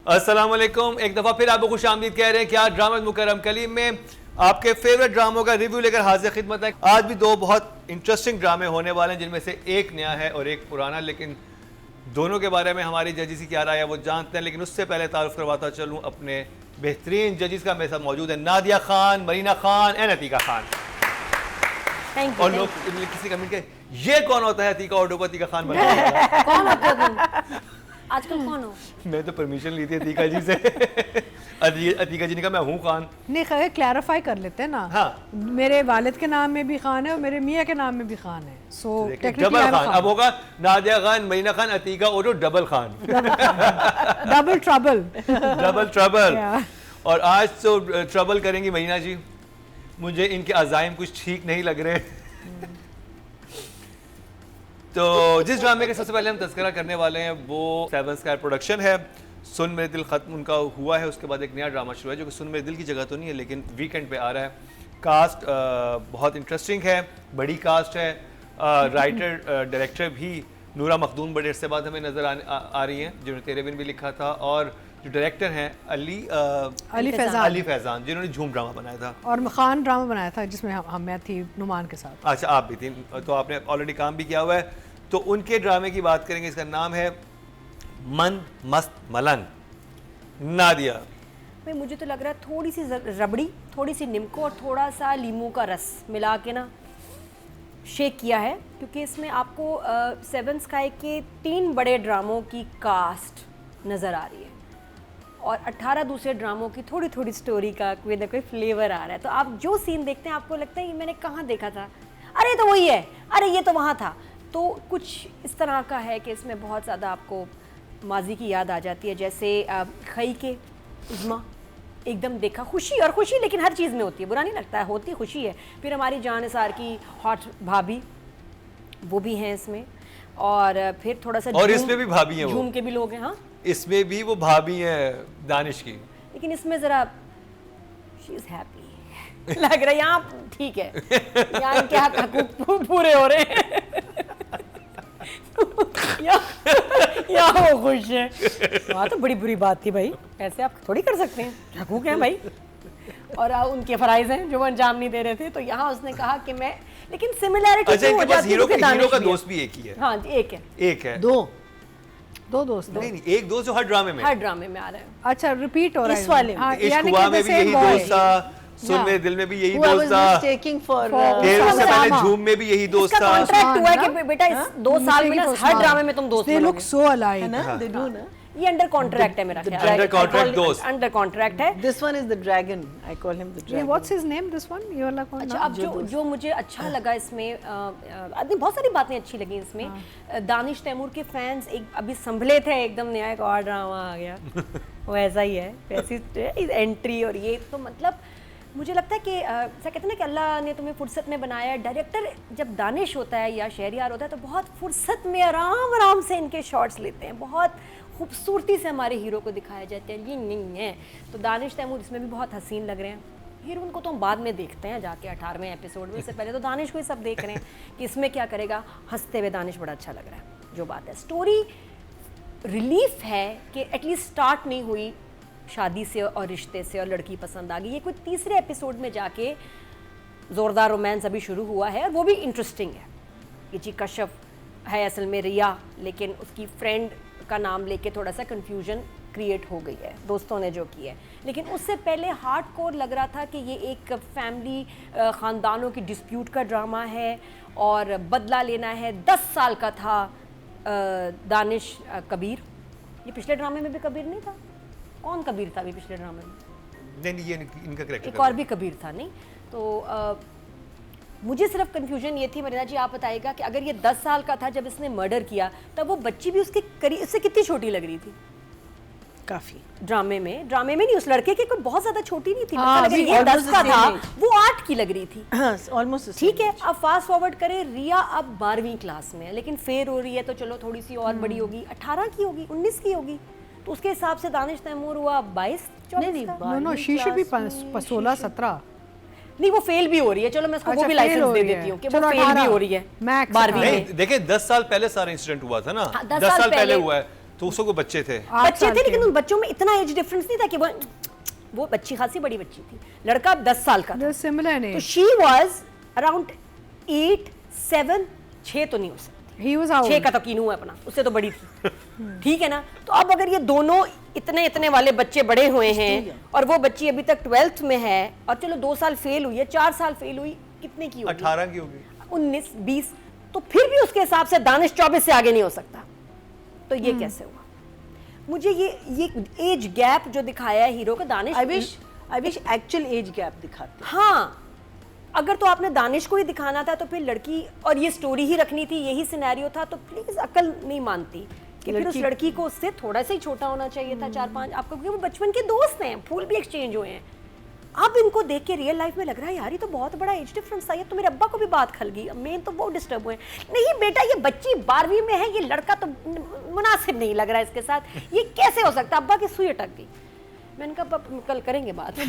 अस्सलाम वालेकुम, एक दफ़ा फिर आपको खुश आमदीद कह रहे हैं कि आज ड्रामा मुकर्रम कलीम में आपके फेवरेट ड्रामों का रिव्यू लेकर हाजिर खिदमत है। आज भी दो बहुत इंटरेस्टिंग ड्रामे होने वाले हैं, जिनमें से एक नया है और एक पुराना, लेकिन दोनों के बारे में हमारी जजेस की क्या राय है वो जानते हैं। लेकिन उससे पहले तारुफ करवाता चलूँ अपने बेहतरीन जजेस का। मेरे साथ मौजूद है नादिया खान, मरीना खान एंड अतीका खान। और लोग किसी कमेंट के ये कौन होता है अतीका और अतीका खान बना कौन होते हो आजकल? कौन हो? मैं तो परमिशन ली थी अतीका जी से। अतीका जी ने कहा मैं हूँ खान। नहीं, खैर क्लैरिफाई कर लेते हैं ना। हाँ, मेरे वालिद के नाम में भी खान है और मेरे मियाँ के नाम में भी खान है। सो डबल खान अब होगा। नादिया खान, मरीना खान, अतीका और double Khan. Double trouble. Double trouble. और आज तो ट्रबल करेंगी मरीना जी। मुझे इनके अज़ाइम कुछ ठीक नहीं लग रहे। तो जिस ड्रामे के सबसे पहले हम तज़किरा करने वाले हैं वो सेवन स्काई प्रोडक्शन है। सुन मेरे दिल ख़त्म उनका हुआ है, उसके बाद एक नया ड्रामा शुरू है जो कि सुन मेरे दिल की जगह तो नहीं है लेकिन वीकेंड पे आ रहा है। कास्ट बहुत इंटरेस्टिंग है, बड़ी कास्ट है। राइटर डायरेक्टर भी नूरा मखदूम बड़े अरसे बाद हमें नज़र आ रही हैं, जिन्होंने तेरे बिन भी लिखा था। और जो डायरेक्टर हैं अली फैजान, जिन्होंने झूम ड्रामा बनाया था और खान ड्रामा बनाया था जिसमें मैं थी नुमान के साथ। अच्छा, आप भी थी, तो आपने ऑलरेडी काम भी किया हुआ है। तो उनके ड्रामे की बात करेंगे। इसका नाम है मन मस्त मलन। नादिया भाई, मुझे तो लग रहा है थोड़ी सी रबड़ी, थोड़ी सी निम्को और थोड़ा सा लीमू का रस मिला के ना शेक किया है, क्योंकि इसमें आपको सेवन स्काई के 3 बड़े ड्रामों की कास्ट नज़र आ रही है और 18 दूसरे ड्रामों की थोड़ी थोड़ी स्टोरी का कोई ना कोई फ्लेवर आ रहा है। तो आप जो सीन देखते हैं आपको लगता है ये मैंने कहाँ देखा था, अरे तो वही है, अरे ये तो वहाँ था। तो कुछ इस तरह का है कि इसमें बहुत ज़्यादा आपको माजी की याद आ जाती है। जैसे खई के उज़्मा एकदम देखा, खुशी और खुशी लेकिन हर चीज़ में होती है, बुरा नहीं लगता है, होती खुशी है। फिर हमारी जान निसार की हॉट भाभी वो भी हैं इसमें, और फिर थोड़ा सा और इसमें भी भाभी हैं, झूम के भी लोग हैं। हाँ, इसमें भी वो भाभी हैं दानिश की, लेकिन इसमें ज़रा शी इज़ हैप्पी लग रहा है। यहाँ ठीक है, यहाँ इनके हक़ पूरे हो रहे हैं। यहाँ वो खुश है। वहाँ तो बड़ी बुरी बात थी भाई, ऐसे आप थोड़ी कर सकते हैं, हकूक हैं भाई, और उनके फराइज हैं जो वो अंजाम नहीं दे रहे थे। तो यहाँ उसने कहा कि मैं, लेकिन सिमिलैरिटी हो जाती है। हीरो का दोस्त भी एक ही है। हाँ जी, एक है। दो दोस्त नहीं, एक दोस्त जो हर ड्रामे में आ रहा है। अच्छा, रिपीट हो रहा है इस वाले में। इश्क हुआ में भी यही दोस्त था, सुन मेरे दिल में भी यही दोस्त था, उससे पहले झूम में भी यही दोस्त था। कॉन्ट्रैक्ट हुआ है कि बेटा इस 2 साल में हर ड्रामे में तुम दोस्त They look so alike, है ना? They do ना? ये अंडर कॉन्ट्रैक्ट है मेरा ख्याल। अंडर कॉन्ट्रैक्ट दोस्त, अंडर कॉन्ट्रैक्ट है। This one is the dragon. I call him the dragon. What's his name? This one? ये वाला कौन? अच्छा, अब जो मुझे अच्छा लगा इसमें, बहुत सारी बातें अच्छी लगी इसमें। दानिश तैमूर के फैंस एक अभी संभले थे, एकदम नया एक और ड्रामा आ गया। वैसा ही है, वैसी एंट्री। और ये तो मतलब मुझे लगता है कि ऐसा कहते हैं ना कि अल्लाह ने तुम्हें फुर्सत में बनाया। डायरेक्टर जब दानिश होता है या शहरियार होता है तो बहुत फुर्सत में आराम आराम से इनके शॉट्स लेते हैं, बहुत खूबसूरती से हमारे हीरो को दिखाया जाता है। ये नहीं है तो दानिश तैमूर इसमें भी बहुत हसीन लग रहे हैं। हीरो उनको तो हम बाद में देखते हैं जाके 18वें एपिसोड में, इससे पहले तो दानिश को ही सब देख रहे हैं कि इसमें क्या करेगा। हंसते हुए दानिश बड़ा अच्छा लग रहा है। जो बात है, स्टोरी रिलीफ है कि एटलीस्ट स्टार्ट नहीं हुई शादी से और रिश्ते से और लड़की पसंद आ गई। ये कोई तीसरे एपिसोड में जाके ज़ोरदार रोमांस अभी शुरू हुआ है और वो भी इंटरेस्टिंग है। ये जी कश्यप है असल में रिया, लेकिन उसकी फ्रेंड का नाम लेके थोड़ा सा कंफ्यूजन क्रिएट हो गई है दोस्तों ने जो की है। लेकिन उससे पहले हार्डकोर लग रहा था कि ये एक फैमिली ख़ानदानों की डिस्प्यूट का ड्रामा है और बदला लेना है। 10 साल का था दानिश कबीर। ये पिछले ड्रामे में भी कबीर नहीं था? कौन कबीर था अभी पिछले ड्रामे में? नहीं, ये इनका कैरेक्टर एक और भी कबीर था। नहीं तो मुझे सिर्फ कंफ्यूजन ये थी, मरीना जी आप बताइएगा कि अगर ये 10 साल का था जब इसने मर्डर किया, तब वो बच्ची भी उसके करीब, उससे कितनी छोटी लग रही थी? काफी। ड्रामे में नहीं, उस लड़के के कोई बहुत ज्यादा छोटी नहीं थी। अगर ये 10 का था, वो 8 की लग रही थी। ऑलमोस्ट ठीक है। अब फास्ट फॉरवर्ड करें, रिया अब 12वीं क्लास में है, लेकिन फेर हो रही है तो चलो थोड़ी सी और बड़ी होगी, 18 की होगी, 19 की होगी। तो उसके हिसाब से दानिश तैमूर हुआ 22-24 का। No she should be 16-17। नहीं, वो फेल भी हो रही है। चलो मैं उसको वो भी लाइसेंस दे देती हूँ कि वो फेल भी हो रही है 12वीं में। देखिए 10 साल पहले सारा इंसिडेंट हुआ था ना। 10 साल पहले हुआ है तो उसको कोई बच्चे थे? बच्चे थे, लेकिन उन बच्चों में इतना एज डिफरेंस नहीं था कि वो बच्ची खासी बड़ी बच्ची थी, लड़का 10 साल का था। सिमिलर तो एज। शी वाज अराउंड 8, 7, 6 तो नहीं हो सकती, ही वाज हाउ 6 का तो कीनू है अपना, उससे तो बड़ी थी। ठीक है ना? तो अब अगर ये दोनों इतने वाले बच्चे बड़े हुए हैं और वो बच्ची अभी तक 12th में है और चलो 2 साल फेल हुई है, 4 साल फेल हुई, कितने की होगी? 18 की होगी, 19, 20, तो फिर भी उसके हिसाब से दानिश 24 से आगे नहीं हो सकता। तो ये कैसे हुआ? मुझे ये एज गैप जो दिखाया है हीरो का, Danish I wish actual age gap दिखाते। हाँ, अगर तो आपने दानिश को ही दिखाना था तो फिर लड़की, और ये स्टोरी ही रखनी थी, यही सिनेरियो था, तो प्लीज अकल नहीं मानती कि फिर उस लड़की को उससे थोड़ा सा ही छोटा होना चाहिए था, 4-5 आपको, क्योंकि वो बचपन के दोस्त हैं, फूल भी एक्सचेंज हुए हैं। अब इनको देख के रियल लाइफ में लग रहा है यार ये तो बहुत बड़ा एज डिफरेंस था, ये तो मेरे अब्बा को भी बात खल गई, मेन तो वो डिस्टर्ब हुए। नहीं बेटा, ये बच्ची 12वीं में है, ये लड़का तो मुनासिब नहीं लग रहा है इसके साथ, ये कैसे हो सकता? अब्बा की सुई अटक गई। मैंने कहा कल करेंगे बात।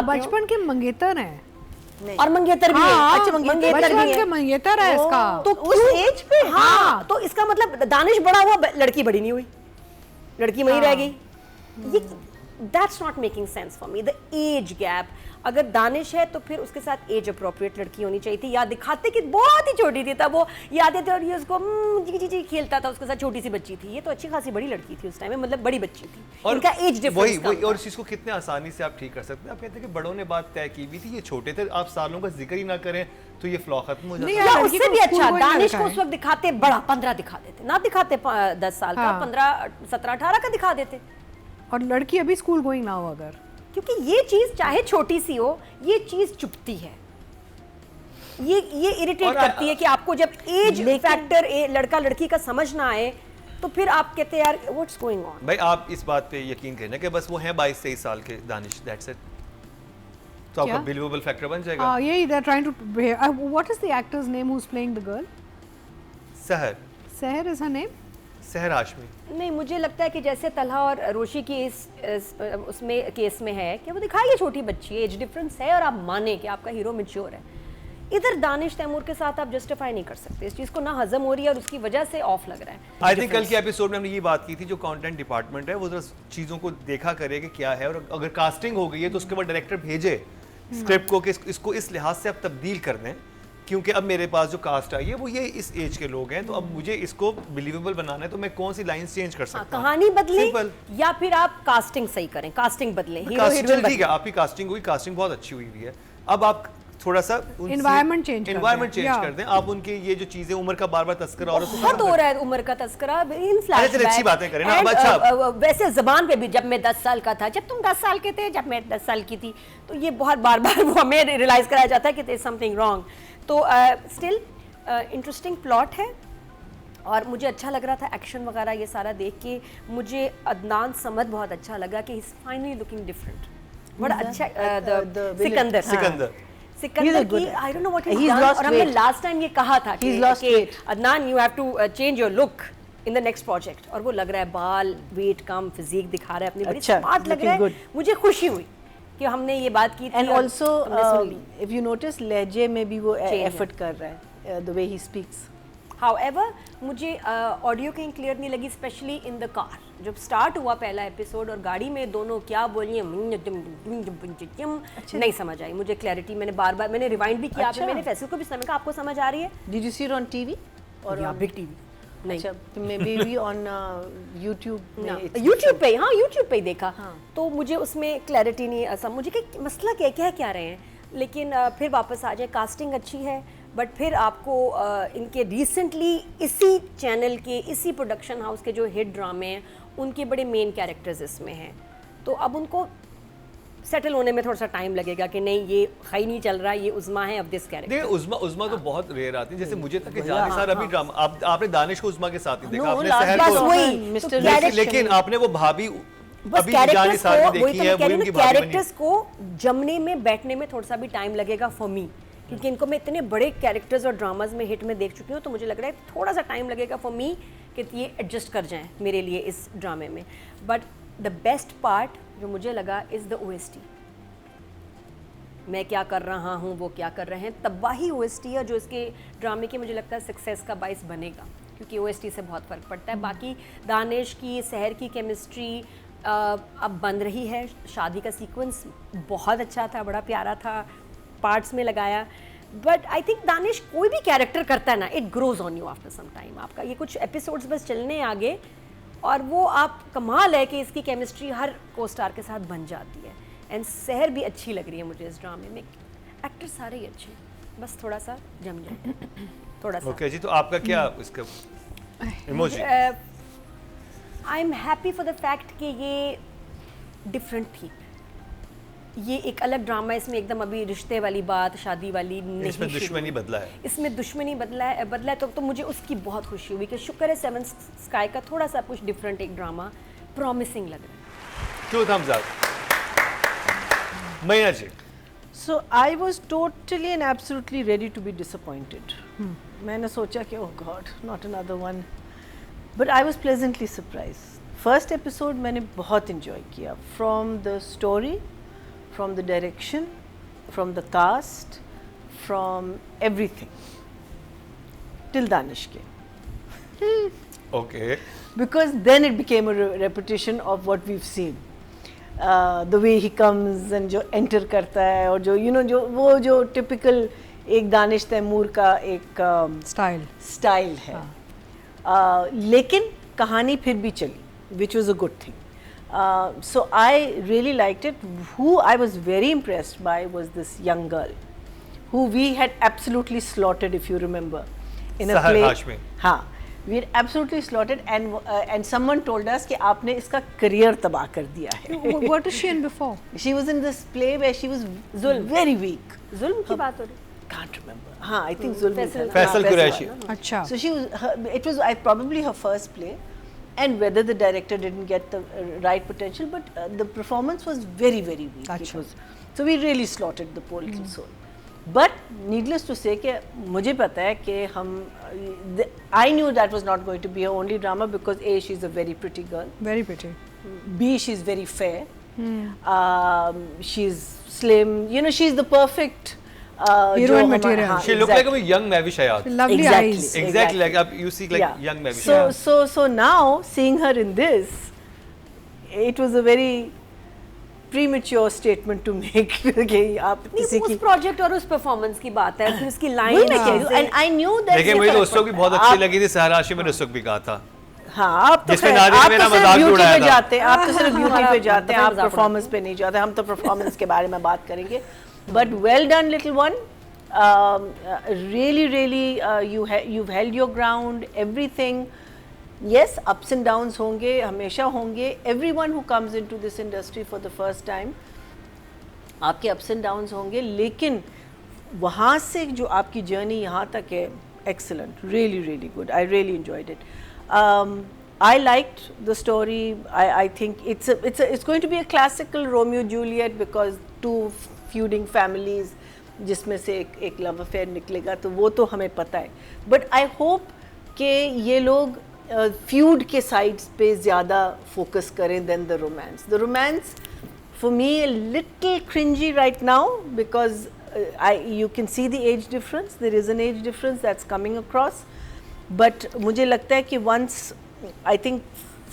बचपन के मंगेतर हैं और मंगेतर भी है। अच्छा, मंगेतर भी बचपन के है, मंगेतर है इसका। तो उस एज पे हाँ, तो इसका मतलब दानिश बड़ा हुआ, लड़की बड़ी नहीं हुई, लड़की वहीं रह गई। ये that's not making sense for me. The age gap, अगर दानिश है तो फिर उसके साथ एज अप्रोप्रिएट लड़की होनी चाहिए थी, या दिखाते कि बहुत ही छोटी थी तब वो यादें थे और ये उसको जी खेलता था, उसके साथ छोटी सी बच्ची थी, ये तो अच्छी खासी बड़ी लड़की थी उस टाइम में, मतलब बड़ी बच्ची थी, और इनका एज डिफरेंस वही और इस चीज को कितने आसानी से आप ठीक कर सकते हैं। आप कहते हैं कि बड़ों ने बात तय की हुई थी, ये छोटे थे, आप सालों का जिक्र ही ना करें तो ये फ्लॉ खत्म हो जाता है। या उससे भी अच्छा दानिश को उस वक्त दिखाते बड़ा, 15 दिखा देते, ना दिखाते 10 साल का, 15, 17, 18 का दिखा देते, और लड़की अभी स्कूल गोइंग ना हो अगर, क्योंकि ये चीज चाहे छोटी सी हो, ये चीज चुभती है, ये इरिटेट करती है कि आपको जब एज फैक्टर लड़का लड़की का समझ ना आए तो फिर आप कहते हैं यार व्हाट्स गोइंग ऑन। भाई आप इस बात पे यकीन करें कि बस वो हैं 22-23 साल के दानिश, दैट्स इट, तो आपका बिलीवेबल फैक्टर बन जाएगा। यही they are trying to, what is the actor's name who is playing the girl? Sahar is her name? Sahar Hashmi. नहीं, मुझे लगता है कि जैसे तलहा और रोशी की इस उसमें केस में है कि वो दिखाई है छोटी बच्ची, एज डिफरेंस है और आप माने कि आपका हीरो मैच्योर है। इधर दानिश तैमूर के साथ आप जस्टिफाई नहीं कर सकते, इस चीज़ को ना हजम हो रही है और उसकी वजह से ऑफ लग रहा है। आई थिंक कल के एपिसोड में हमने ये बात की थी, जो कंटेंट डिपार्टमेंट है वो जरा चीज़ों को देखा करे कि क्या है, और अगर कास्टिंग हो गई है तो उसके बाद डायरेक्टर भेजे स्क्रिप्ट को कि इसको इस लिहाज से आप तब्दील कर दें, क्योंकि अब मेरे पास जो कास्ट आई है वो ये इस एज के लोग हैं, तो अब मुझे इसको बिलीवेबल बनाना है, तो मैं कौन सी लाइंस चेंज कर सकता हूं? कहानी बदले या फिर आप कास्टिंग सही करें, कास्टिंग बदलें, हीरो हीरोइन ठीक है, आपकी कास्टिंग हुई, कास्टिंग बहुत अच्छी हुई है, अब आप थोड़ा सा एनवायरनमेंट चेंज कर दें, आप उनके ये जो चीजें उम्र का बार-बार तस्करा और बहुत हो रहा है उम्र का तस्करा इन फ्लैशबैक। अच्छी बातें करें ना। अच्छा, वैसे जबान पे भी जब मैं 10 साल का था, जब तुम 10 साल के थे, जब मैं 10 साल की थी, तो ये बहुत बार-बार वो हमें रियलाइज कराया जाता है कि देयर इज समथिंग रॉन्ग। तो स्टिल इंटरेस्टिंग प्लॉट है और मुझे अच्छा लग रहा था एक्शन वगैरह ये सारा देख के। मुझे अदनान समद बहुत अच्छा लगा कि he is finally looking different, बड़ा अच्छा। सिकंदर की I don't know what he done, और हमने लास्ट टाइम ये कहा था कि Adnan you have to change your look in the next project, और वो लग रहा है बाल, वेट कम, फिजिक दिखा रहा है अपनी, बड़ी स्मार्ट लग रहा है। मुझे खुशी हुई कि हमने ये बात की थी। And also if you notice लहजे में भी वो एफर्ट कर रहा है, the way he speaks. However, मुझे ऑडियो कहीं क्लियर नहीं लगी, स्पेशली इन द कार। जब स्टार्ट हुआ पहला एपिसोड और गाड़ी में दोनों क्या बोलिए नहीं समझ आई मुझे क्लैरिटी। मैंने बार-बार मैंने रिवाइंड भी किया, अच्छा। मैंने फैसल को भी समझा कि आपको समझ आ रही है। Did you see it on TV और बिग टीवी? नहीं, अच्छा, तो मे बी ऑन YouTube में, YouTube पे, हाँ YouTube पे ही देखा। तो मुझे उसमें क्लैरिटी नहीं, सब मुझे कि मसला क्या रहे हैं, लेकिन फिर वापस आ जाए। कास्टिंग अच्छी है, बट फिर आपको इनके रिसेंटली इसी चैनल के, इसी प्रोडक्शन हाउस के जो हिट ड्रामे हैं उनके बड़े मेन कैरेक्टर्स इसमें हैं, तो अब उनको सेटल होने में थोड़ा सा टाइम लगेगा कि नहीं ये खई नहीं चल रहा, ये उज़मा है, अब दिस कैरेक्टर। देखिए उज़मा तो बहुत रेयर आती है, जैसे मुझे था कि जानी सार अभी ड्रामा, आपने दानिश को उज़मा के साथ ही देखा, आपने सहर को, लेकिन आपने वो भाभी अभी जानी सार भी देखी है, वो उनकी कैरेक्टर्स को जमने में, बैठने में थोड़ा सा भी टाइम लगेगा फॉर मी, क्योंकि इनको मैं इतने बड़े कैरेक्टर्स और ड्रामाज में हिट में देख चुकी हूँ, तो मुझे लग रहा है थोड़ा सा टाइम लगेगा फॉर मी कि ये एडजस्ट कर जाएं मेरे लिए इस ड्रामे में। बट द बेस्ट पार्ट जो मुझे लगा इज़ द OST। मैं क्या कर रहा हूँ, वो क्या कर रहे हैं, तबाही OST है जो इसके ड्रामे की मुझे लगता है सक्सेस का बाइस बनेगा, क्योंकि OST से बहुत फ़र्क पड़ता है। बाकी दानिश की सहर की केमिस्ट्री अब बन रही है। शादी का सीक्वेंस बहुत अच्छा था, बड़ा प्यारा था, पार्ट्स में लगाया। बट आई थिंक दानिश कोई भी कैरेक्टर करता है ना, it grows on you after some time. आपका ये कुछ एपिसोड्स बस चलने आगे और वो आप कमाल है कि इसकी केमिस्ट्री हर को स्टार के साथ बन जाती है। एंड सहर भी अच्छी लग रही है मुझे इस ड्रामे में। एक्टर सारे ही अच्छे, बस थोड़ा सा जम जाए थोड़ा सा। ओके जी, तो आपका क्या इसका emoji? I am happy for the fact कि ये डिफरेंट थी। ये एक अलग ड्रामा, इसमें एकदम अभी रिश्ते वाली बात, शादी वाली नहीं, इसमें शुरू दुश्मनी हुई। बदला है। इसमें दुश्मनी बदला है तो मुझे उसकी बहुत खुशी हुई कि शुक्र है सेवन स्काई का थोड़ा सा कुछ डिफरेंट एक ड्रामा प्रॉमिसिंग लग रहा है। 2 thumbs up. मैना जी, So I was totally and absolutely ready to be disappointed. मैंने सोचा कि oh God, not another one. But I was pleasantly surprised. First episode मैंने बहुत enjoy किया. From the story, from the direction, from the cast, from everything. Till Danish के. okay. Because then it became a repetition of what we've seen. The way he comes and जो enter करता है और जो जो typical एक दानिश तैमूर का एक स्टाइल है। लेकिन कहानी फिर भी चली, which was a good thing. So I really liked it. Who I was very impressed by was this young girl, who we had absolutely slaughtered, if you remember, in a Sahar play. Hashmi. हाँ, we had absolutely slaughtered, and someone told us कि आपने इसका career तबाह कर दिया है. What was she in before? She was in this play where she was very weak. जुल्म की बात हो रही Can't remember. हाँ, I think Zulm. Faisal Qureshi. अच्छा. So she was. It was probably her first play, and whether the director didn't get the right potential, but the performance was very weak. It अच्छा. was. So we really slaughtered the poor little soul. But needless to say कि मुझे पता है कि हम I knew that was not going to be her only drama because A, she's a very pretty girl. Very pretty. B, she's very fair. She's slim. You know, she's the perfect Heroine material. हाँ, She looked like a young Mavish Hayat. Lovely Exactly. eyes. Exactly like you see like young Mavish Hayat. So now seeing her in this, it was a very premature statement to make कि आप किसी नहीं, की उस project और उस performance की बात है, फिर उसकी वही लाइन मैं कह रही हूँ, and I knew that देखिए मुझे दोस्तों की बहुत अच्छी लगी थी, सहर हाशमी ने उसको भी कहा था। हाँ, आप तो जिसमें खैर, नादिर आप मेरा तो सिर्फ मजाक भी ब्यूटी उड़ाया पे था। जाते हैं, आप तो सिर्फ ब्यूटी पे जाते हैं, आप मजाक परफॉर्मेंस पे नहीं जाते, हम तो परफॉर्मेंस के बारे में बात करेंगे। But well done, little one. Really, you've held your ground. Everything. Yes, ups and downs होंगे, हमेशा होंगे. Everyone who comes into this industry for the first time, आपके ups and downs होंगे, लेकिन वहाँ से जो आपकी journey यहाँ तक है, excellent, really good. I really enjoyed it. I liked the story. I think it's going to be a classical Romeo Juliet because two feuding families, जिसमें से एक love affair निकलेगा, तो वो तो हमें पता है. But I hope कि ये लोग feud के sides पे ज़्यादा focus करें than the romance. The romance, for me, a little cringy right now because you can see the age difference. There is an age difference that's coming across. But मुझे लगता है कि once I think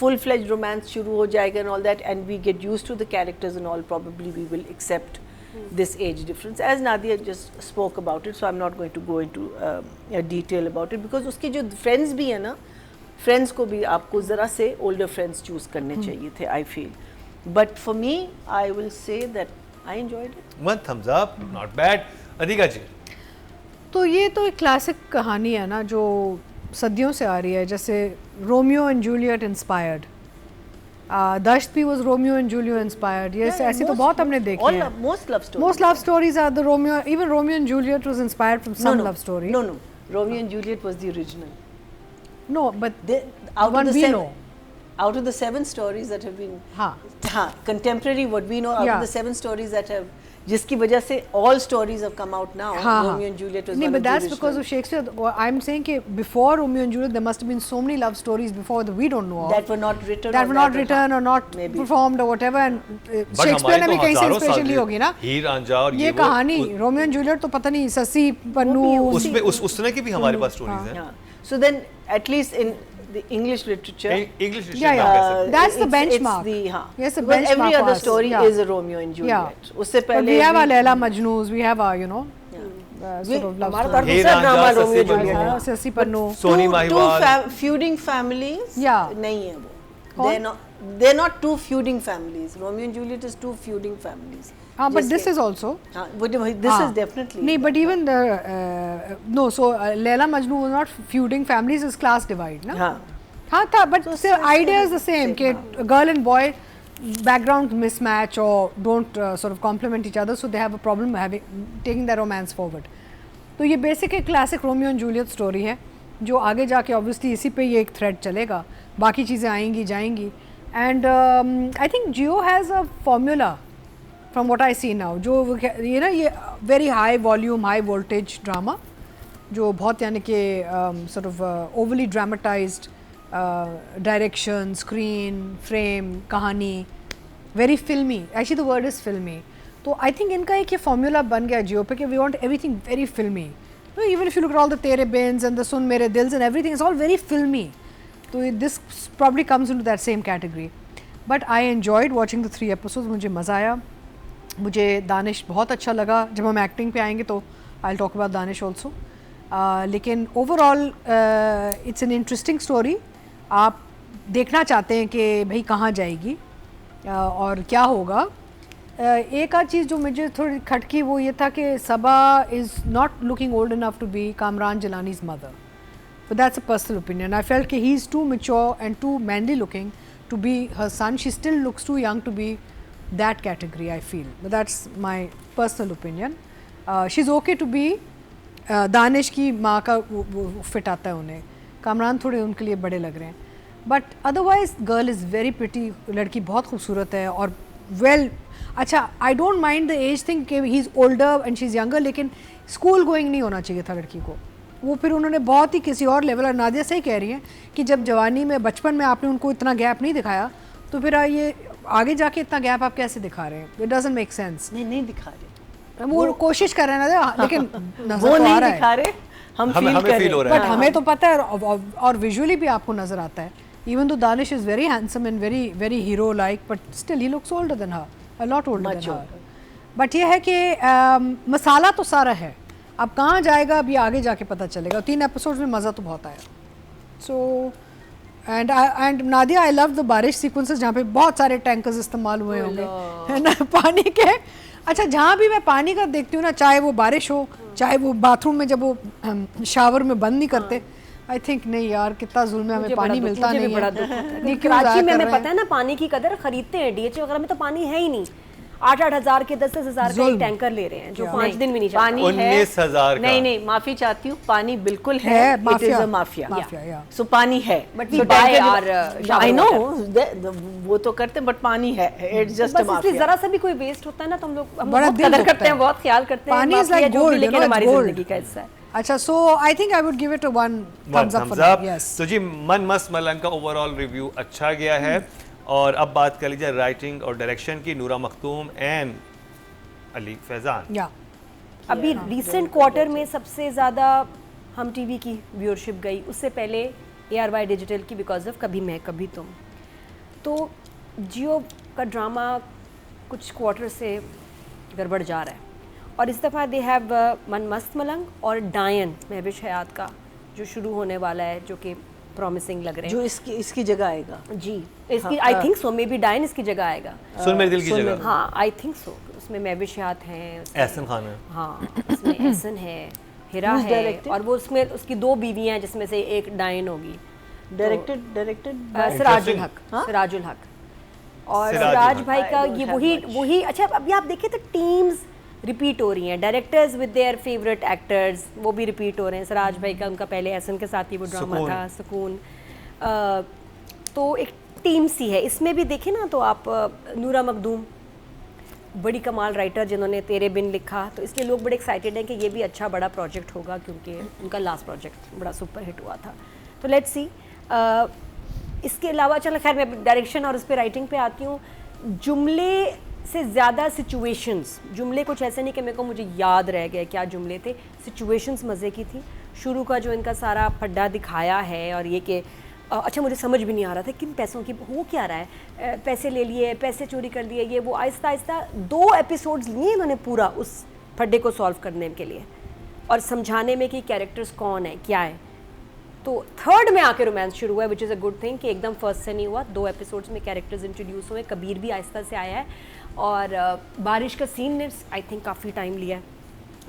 full-fledged romance शुरू हो जाएगा and all that, and we get used to the characters and all, probably we will accept this age difference. As Nadia just spoke about it, so I'm not going to go into a detail about it because उसके जो friends भी है ना, friends को भी आपको ज़रा से older friends choose करने चाहिए थे, I feel. But for me, I will say that I enjoyed it. 1 thumbs up, not bad. अधिका जी, तो ये तो एक क्लासिक कहानी है ना जो सदियों से आ रही है, जैसे रोमियो एंड जूलियट इंस्पायर्ड, दश्त भी was Romeo and Juliet inspired. ये ऐसी तो बहुत हमने देखी है. Most love stories. Most love stories are the Romeo, even Romeo and Juliet was inspired from some love story. No. Romeo and Juliet was the original. No, but Out one of the we seven, know. out of the 7 stories that have been हाँ. contemporary, what we know, out Yeah. of the 7 stories that have, जिसकी वजह से all stories have come out now, हाँ. Romeo and Juliet was No, one but of the that's original. because of Shakespeare. I'm saying कि before Romeo and Juliet there must have been so many love stories before that we don't know of. that were not written. that or were not written or not maybe. performed or whatever, and But Shakespeare ने हमारी भी तो कहीं से हजारों साल inspiration ली की होगी ना. हीर रांझा और ये वो कहानी रोमियो एंड जूलियट तो पता नहीं, ससी पन्नू उसमें उस तरह की भी हमारे पास स्टोरीज हैं. Yeah. So then at least in the English literature. English That's the it's benchmark. the, हाँ. Yes, the Because every benchmark other was, story yeah. is a Romeo and Juliet. उससे But पहले we have भी- our Laila Majnoos, we have our, you know, sort of love हमारा story. तो हे दूसरा Ranjha, drama Sassi Romeo Punnu. Juliet है। Sasi Pannu. Sohni two Mahiwal feuding families Yeah. नहीं है वो. They're not two feuding families. Romeo and Juliet is two feuding families. But this जिसके- is also. हाँ, this is definitely. No, but even the no. So Laila Majnoo was not feuding families; is class divide, na? हाँ. हाँ था, but the idea is the same. कि girl and boy background mismatch or don't sort of complement each other, so they have a problem taking their romance forward. तो ये basic एक classic Romeo and Juliet story है जो आगे जाके obviously इसी पे ये एक थ्रेड चलेगा, बाकी चीज़ें आएंगी जाएंगी. And I think Geo has a formula from what I see now, जो ये ना ये very high volume high voltage drama जो बहुत यानी कि sort of overly dramatised direction, screen, frame, कहानी, very filmi. Actually the word is filmi. तो आई थिंक इनका एक ये फॉर्मूला बन गया जियो पे कि we want everything very filmy. Even if you look at all the तेरे बिन्स एंड द सुन मेरे दिल्स and everything is all very filmy. तो this probably comes into that same category. But I enjoyed watching the 3 episodes. मुझे मज़ा आया. मुझे दानिश बहुत अच्छा लगा. जब हम एक्टिंग पे आएंगे तो I will talk about Danish also. लेकिन overall it's an interesting story. आप देखना चाहते हैं कि भाई कहाँ जाएगी और क्या होगा. एक आध चीज़ जो मुझे थोड़ी खटकी वो ये था कि Saba is not looking old enough to be Kamran जिलानी's mother. But that's a personal opinion. I felt कि he's too mature and too manly looking to be her son. She still looks too young to be that category, I feel. But that's my personal opinion. She's okay to be Danish की माँ का वो fit आता है उन्हें. कामरान थोड़े उनके लिए बड़े लग रहे हैं. But otherwise girl is very pretty. लड़की बहुत खूबसूरत है और वेल अच्छा. I don't mind the age thing कि he is older and she is younger, लेकिन स्कूल गोइंग नहीं होना चाहिए था लड़की को. वो फिर उन्होंने बहुत ही किसी और लेवल. और नादिया सही कह रही हैं कि जब जवानी में बचपन में आपने उनको इतना गैप नहीं दिखाया तो फिर ये आगे जाके इतना गैप आप कैसे दिखा रहे हैं. It doesn't make sense. नहीं दिखा रहे. वो कोशिश कर रहे हैं ना, लेकिन नजर वो तो आ नहीं रहा दिखा है. रहे. हम हमें फील कर feel हो रहा है. बट हमें तो पता है और विजुअली भी आपको नजर आता है. Even though Danish is very handsome and very very hero like, but still he looks older than her, a lot older than her. But ये है कि मसाला तो सारा है. अब कहाँ जाएगा अभी आगे जाके पता चलेगा. 3 एपिसोड्स में मज़ा तो बहुत आया. So and Nadia I love the बारिश सीक्वेंसेस जहाँ पे बहुत सारे टैंकर्स इस्तेमाल हुए होंगे है ना पानी के. अच्छा, जहाँ भी मैं पानी का देखती हूँ ना, चाहे वो बारिश हो चाहे वो बाथरूम में जब वो शावर में बंद नहीं करते, आई थिंक नहीं यार कितना जुल्म है, हमें पानी मिलता नहीं है. कराची में हमें पता है ना पानी की कदर खरीदते हैं. डीएचए वगैरह में तो पानी है ही नहीं. 8-8 हज़ार के 10-10 हज़ार का एक टैंकर ले रहे हैं जो 5 दिन भी नहीं चलता. पानी है 19,000 का. नहीं माफी चाहती हूँ. पानी बिल्कुल है. है, It is a mafia. mafia. Yeah. So पानी है. But we buy our shower I know water. वो तो करते हैं, बट पानी है. It's just a बस इसलिए mafia. जरा सा भी कोई वेस्ट होता है ना तो हम लोग बड़ा बहुत दिल कदर दुखता करते हैं, है. बहुत ख्याल करते हैं. पानी is माफिया like जो भी, gold, लेकिन you know, हमारी it's gold. जिंदगी का हिस्सा है. अच्छा, so I think I would give it 1 thumbs up for up. that. Yes. तो जी मन मस्त मलंग का ओवरऑल रिव्यू अच्छा गया है. और अब बात कर लीजिए राइटिंग और डायरेक्शन की. नूरा मखतूम एंड अली फैजान. या अभी रिसेंट क्वार्टर में सबसे ज़्यादा हम टीवी की व्यूअरशिप गई. उससे पहले ARY डिजिटल की बिकॉज ऑफ कभी मैं कभी तुम. तो जियो का ड्रामा कुछ क्वार्टर से गड़बड़ जा रहा है. और इस दफ़ा दे हैव मन मस्त मलंग और डायन महविश हयात का जो शुरू होने वाला है, जो कि प्रॉमिसिंग लग रहे जो हैं. इसकी जगह आएगा. जी, इसकी I think so, may be डायन इसकी जगह आएगा. सुन मेरे दिल की जगह. हाँ, आई थिंक सो. उसमें महविश हयात हैं, एहसन खान है. हाँ, उसमें एहसन है, हिरा Who's है, directed? और वो उसमें उसकी 2 बीवियां हैं जिसमें से एक डायन होगी. डायरेक्टेड सिराजुल हक. हाँ? सिराजुल हक. और सिराजुल सिराज हक. भाई का I don't ये have वही. अच्छा, अभी आप देखें तो टीम्स रिपीट हो रही हैं. Directors with their favourite actors वो भी रिपीट हो रहे हैं. सिराज भाई का उनका पहले एहसन के साथ ही वो ड्रामा सुकून. था सुकून. तो एक टीम सी है इसमें भी. देखें ना तो आप नूरा मखदूम बड़ी कमाल राइटर जिन्होंने तेरे बिन लिखा, तो इसलिए लोग बड़े एक्साइटेड हैं कि ये भी अच्छा बड़ा प्रोजेक्ट होगा क्योंकि उनका लास्ट प्रोजेक्ट बड़ा सुपर हिट हुआ था. तो लेट्स सी. इसके अलावा चलो खैर मैं डायरेक्शन और उस पर राइटिंग पे आती हूँ. जुमले से ज़्यादा सिचुएशंस. जुमले कुछ ऐसे नहीं कि मेरे को मुझे याद रह गए क्या जुमले थे. सिचुएशंस मज़े की थी. शुरू का जो इनका सारा फड्डा दिखाया है और ये कि अच्छा मुझे समझ भी नहीं आ रहा था किन पैसों की हो क्या रहा है, पैसे ले लिए, पैसे चोरी कर लिए, ये वो आहिस्ता आहिस्ता 2 एपिसोड्स लिए इन्होंने पूरा उस फड्डे को सॉल्व करने के लिए और समझाने में कि कैरेक्टर्स कौन है क्या है। तो 3rd में आके रोमांस शुरू हुआ है, which is a good thing कि एकदम फर्स्ट से नहीं हुआ, 2 एपिसोड्स में कैरेक्टर्स इंट्रोड्यूस हुए, कबीर भी आहिस्ता से आया है और बारिश का सीन ने आई थिंक काफ़ी टाइम लिया है,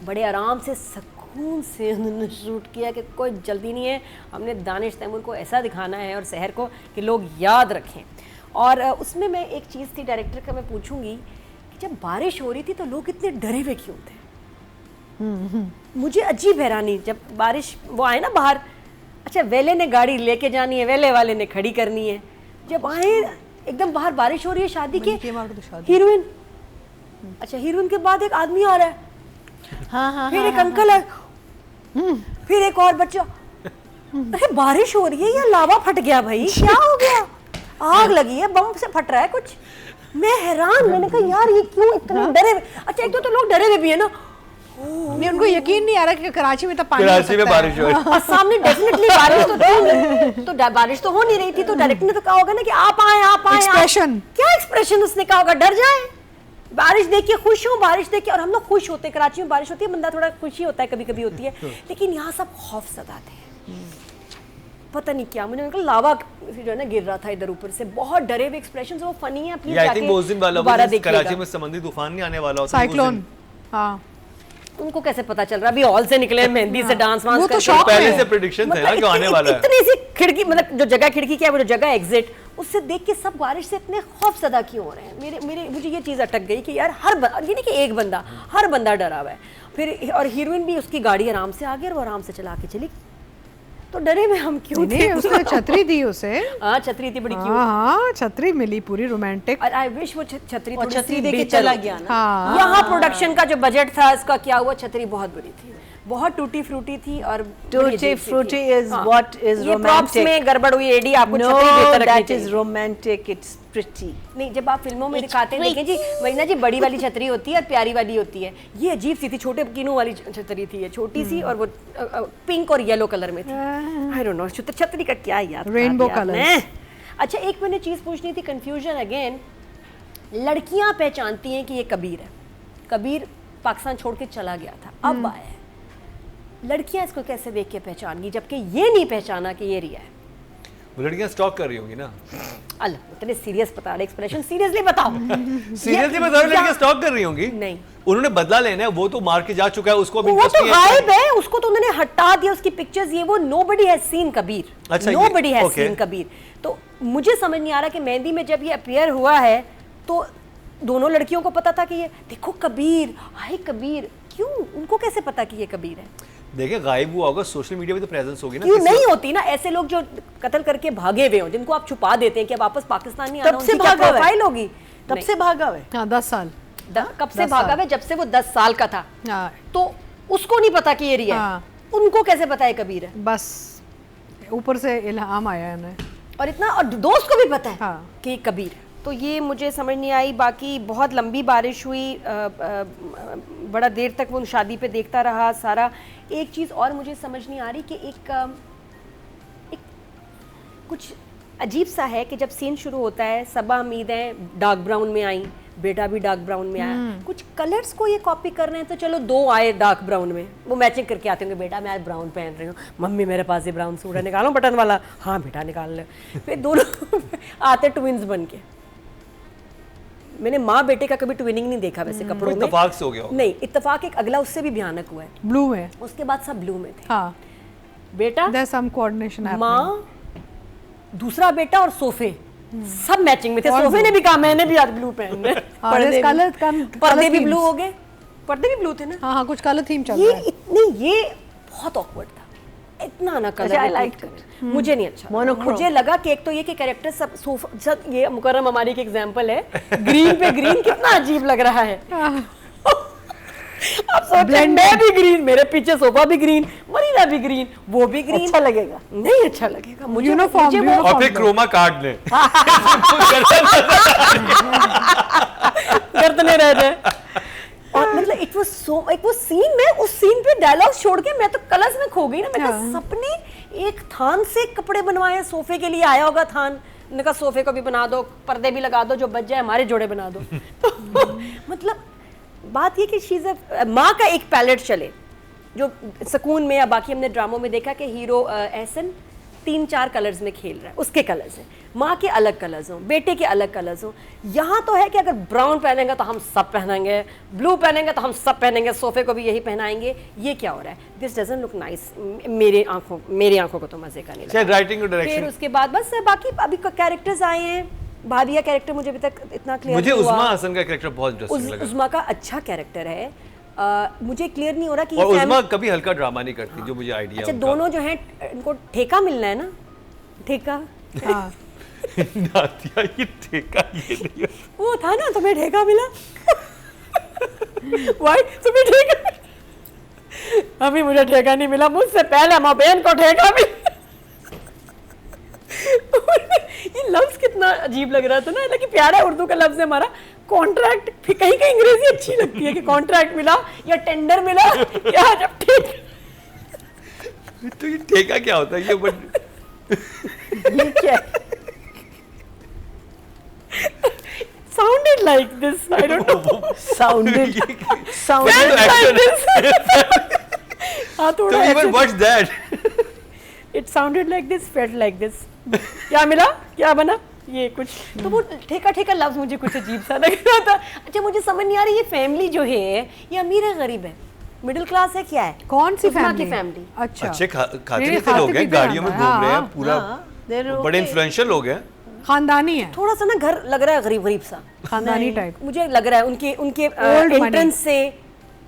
बड़े आराम से सुकून से उन्होंने शूट किया कि कोई जल्दी नहीं है, हमने दानिश तैमूर को ऐसा दिखाना है और शहर को कि लोग याद रखें। और उसमें मैं एक चीज़ थी डायरेक्टर का मैं पूछूंगी कि जब बारिश हो रही थी तो लोग इतने डरे हुए क्यों थे? मुझे अजीब हैरानी, जब बारिश वो आए ना बाहर, अच्छा वेले ने गाड़ी लेके जानी है, वेले वाले ने खड़ी करनी है, जब आए एकदम बाहर बारिश हो रही है शादी के, हीरोइन, अच्छा हीरोइन के बाद एक आदमी आ रहा है, हाँ, फिर एक अंकल है, फिर एक और बच्चा, अरे बारिश हो रही है या लावा फट गया भाई, क्या हो गया, आग लगी है, बम से फट रहा है कुछ, मैं हैरान, मैंने कहा यार ये क्यों इतने डरे हुए, अच्छा एक तो लोग डरे हुए भी है ना, नहीं उनको यकीन नहीं आ रहा कि कराची में तो पानी हो कराची में सकता है। बारिश हो रही है। और सामने डेफिनेटली बारिश तो थी, तो बारिश तो हो नहीं रही थी, तो डायरेक्टर ने तो कहा होगा ना कि आप आए Expression. क्या एक्सप्रेशन उसने कहा होगा, डर जाए, बारिश देख के खुश हो, बारिश देख के, और हम लोग खुश होते हैं, कराची में बारिश होती है बंदा थोड़ा खुशी होता है, कभी कभी होती है, लेकिन यहाँ सब खौफजदा थे, पता नहीं क्या, मुझे लगा लावा जो है ना गिर रहा था इधर ऊपर से, बहुत डरे हुए एक्सप्रेशन, वो फनी है, प्लीज आई थिंक वो उस दिन वाला दोबारा वो कराची देखिएगा। में समुद्री तूफान नहीं आने वाला होता, साइक्लोन, हाँ उनको कैसे पता चल रहा, अभी हॉल से निकले मेहंदी से डांस वांस वो तो करके। शौक पहले है। से प्रेडिक्शन थे ना कि आने वाला है। इतनी सी खिड़की, मतलब जो जगह खिड़की क्या है, वो जो जगह एग्जिट, उससे देख के सब बारिश से इतने खौफजदा क्यों हो रहे हैं, मेरे मुझे ये चीज़ अटक गई कि यार ये नहीं कि एक बंदा, हर बंदा डरा हुआ है, फिर और हीरोइन भी उसकी गाड़ी आराम से आ गई और वो आराम से चला के चली, तो डरे में हम क्यों थे? नहीं उसने छतरी दी उसे, हाँ छतरी थी बड़ी क्यूट, हाँ छतरी मिली पूरी रोमांटिक, और आई विश वो छतरी और थोड़ी छतरी सी देके बेहतर चला होती। गया ना। हाँ यहाँ प्रोडक्शन का जो बजट था इसका क्या हुआ, छतरी बहुत बुरी थी, बहुत टूटी फ्रूटी थी और बड़ी Tutti अजीब सी frutti थी। is what is ये props romantic. में गड़बड़ हुई एडी, आपको No, छतरी बेहतर रखनी that is चाहिए। romantic. It's pretty. नहीं जब आप फिल्मों में दिखाते हैं, देखें जी वही ना जी, बड़ी वाली छतरी होती है और प्यारी वाली होती है, ये अजीब सी थी, छोटे किनू वाली छतरी थी ये, छोटी सी और वो पिंक और येलो कलर में थी, आई डोंट नो छतरी का क्या याद, Rainbow colours. अच्छा एक मैंने चीज़ पूछनी थी, कंफ्यूजन अगेन, लड़कियां पहचानती हैं कि ये कबीर है, कबीर पाकिस्तान छोड़ के चला गया था, अब आया है, लड़कियां इसको कैसे देख के पहचान गई जबकि ये नहीं पहचाना कि ये रिया है? वो लड़कियां स्टॉक कर रही होंगी ना, अल्लाह इतने सीरियस बता रहे, एक्सप्रेशन सीरियसली बताओ। सीरियसली बता रहे, लड़कियां स्टॉक कर रही होंगी, नहीं उन्होंने बदला लेना है, वो तो मार के जा चुका है, उसको भी वो इंटरेस्ट तो नहीं है। गायब है, उसको तो उन्होंने हटा दिया, उसकी पिक्चर्स ये वो, नोबडी हैज सीन कबीर, अच्छा, nobody has okay. Seen Kabir, तो मुझे समझ नहीं आ रहा कि मेहंदी में जब ये अपीयर हुआ है तो दोनों लड़कियों को पता था कि ये देखो कबीर, हाय कबीर, क्यों उनको कैसे पता कि ये कबीर है? देखिए गायब हुआ होगा, सोशल मीडिया पे तो प्रेजेंस होगी ना, क्यों किसी- नहीं होती ना, ऐसे लोग जो कत्ल करके भागे हुए हो, जिनको आप छुपा देते हैं कि अब वापस पाकिस्तान नहीं आना, तब से उनकी क्या भागा हुआ है। प्रोफाइल होगी? तब नहीं। से भागा हुआ है। हाँ 10 साल, कब से 10 भागा साल। हुआ है? जब से वो 10 साल का था, हाँ तो उसको नहीं पता कि ये रिया है, हाँ। उनको कैसे पता है कबीर है? बस ऊपर से इल्हाम आया है उन्हें, और इतना, और दोस्त को भी पता है हाँ। कि कबीर है। तो ये मुझे समझ नहीं आई, बाकी बहुत लंबी बारिश हुई, बड़ा देर तक वो शादी पे देखता रहा सारा। एक चीज़ और मुझे समझ नहीं आ रही कि एक कुछ अजीब सा है कि जब सीन शुरू होता है, सबा हमीदें डार्क ब्राउन में आई, बेटा भी डार्क ब्राउन में आया, कुछ कलर्स को ये कॉपी कर रहे हैं, तो चलो 2 आए डार्क ब्राउन में, वो मैचिंग करके आते होंगे, बेटा मैं आज ब्राउन पहन रही हूँ, मम्मी मेरे पास ये ब्राउन सूट है, निकालो बटन वाला, हाँ बेटा निकाल ले, फिर दोनों आते ट्विंस बन के। मैंने माँ बेटे का कभी ट्विनिंग नहीं देखा वैसे कपड़ों में, इत्तेफाक से हो गया होगा। नहीं इत्तेफाक एक अगला उससे भी भयानक हुआ है, ब्लू में, उसके बाद सब ब्लू में थे, हाँ बेटा there's some coordination happening. माँ, दूसरा बेटा और सोफे सब मैचिंग में थे, सोफे ने भी कहा मैंने भी आज ब्लू पहनना है, हाँ, पर्दे there's भी- colour पर्दे भी themes. ब्लू हो गए, पर्दे भी ब्लू थे ना, हाँ हाँ कुछ कलर थीम चल ये रहा है, इतने ये बहुत ऑकवर्ड था, इतना ना कलर अच्छा, I repeat liked करें। it. मुझे नहीं अच्छा लगा। Monochrome. मुझे लगा कि एक तो ये कि कैरेक्टर सब ये मुकर्रम हमारी एक एग्जांपल है, ग्रीन पे ग्रीन कितना अजीब लग रहा है, अब सोचें मैं भी ग्रीन, मेरे पीछे सोफा भी ग्रीन, मरीना भी ग्रीन, वो भी ग्रीन, अच्छा लगेगा। नहीं अच्छा लगेगा मुझे, Uniform, मुझे वो और फिर क्रोमा कार्ड ले गर्दने रह जाए, और मतलब इट वाज सो एक वो सीन में उस सीन पे डायलॉग छोड़ के मैं तो कलर्स में खो गई ना। मैं कहा सपने एक थान से कपड़े बनवाए, सोफे के लिए आया होगा थान, मैंने कहा सोफे को भी बना दो, पर्दे भी लगा दो, जो बच जाए हमारे जोड़े बना दो। मतलब बात ये कि चीज़ माँ का एक पैलेट चले, जो सुकून में या बाकी हमने ड्रामों में देखा कि हीरो एहसन 3-4 कलर्स में खेल रहा है, उसके कलर्स हैं, माँ के अलग कलर्स हों, बेटे के अलग कलर्स हों। यहाँ तो है कि अगर ब्राउन पहनेंगे तो हम सब पहनेंगे, ब्लू पहनेंगे तो हम सब पहनेंगे, सोफे को भी यही पहनाएंगे। ये क्या हो रहा है? This doesn't look nice. मेरी आंखों को तो मजे का नहीं लगा। राइटिंग और डायरेक्शन, फिर उसके बाद बस बाकी अभी कैरेक्टर्स आए हैं। भाभी का कैरेक्टर मुझे अभी तक इतना क्लियर मुझे नहीं हुआ। उस्मा हसन का कैरेक्टर बहुत इंटरेस्टिंग लगा। उस्मा का अच्छा कैरेक्टर है। मुझे क्लियर नहीं हो रहा कि और उस्मा कभी हल्का ड्रामा नहीं करती, जो मुझे आइडिया। अच्छा दोनों जो हैं इनको ठेका मिलना है ना, ठेका। हाँ नादिया ये ठेका ये नहीं है। वो था ना तुम्हें ठेका मिला। वाई तुम्हें ठेका, अभी मुझे ठेका नहीं मिला, मुझसे पहले माँ बहन को ठेका मिला। ये लफ्ज कितना अजीब लग रहा था ना, कि प्यारा उर्दू का लफ्ज है हमारा कॉन्ट्रैक्ट। फिर कहीं कहीं अंग्रेजी अच्छी लगती है कि कॉन्ट्रैक्ट मिला या टेंडर मिला या जब ठेका। तो ये ठेका क्या होता है ये? बट ये क्या sounded like this, I don't know. sounded Felt like this. हाँ तो थोड़ा even ऐसे- what's that? It sounded like this, felt like this. क्या मिला, क्या बना, ये कुछ तो वो ठेका ठेका लफ्ज मुझे कुछ अजीब सा लग रहा था। अच्छा मुझे समझ नहीं आ रही ये फैमिली जो है ये अमीर है गरीब है, मिडिल क्लास है, क्या है? कौन सी उस्मा की फैमिली? फैमिली। अच्छा अच्छे खाते नहीं, पीते लोग खाते हैं, पीते गाड़ियों में हैं, घूम रहे हैं, हाँ, पूरा they're okay. बड़े इन्फ्लुएंशियल लोग हैं। खानदानी है, थोड़ा सा ना घर लग रहा है गरीब गरीब सा, खानदानी टाइप। मुझे लग रहा है उनके उनके Old money. एंट्रेंस से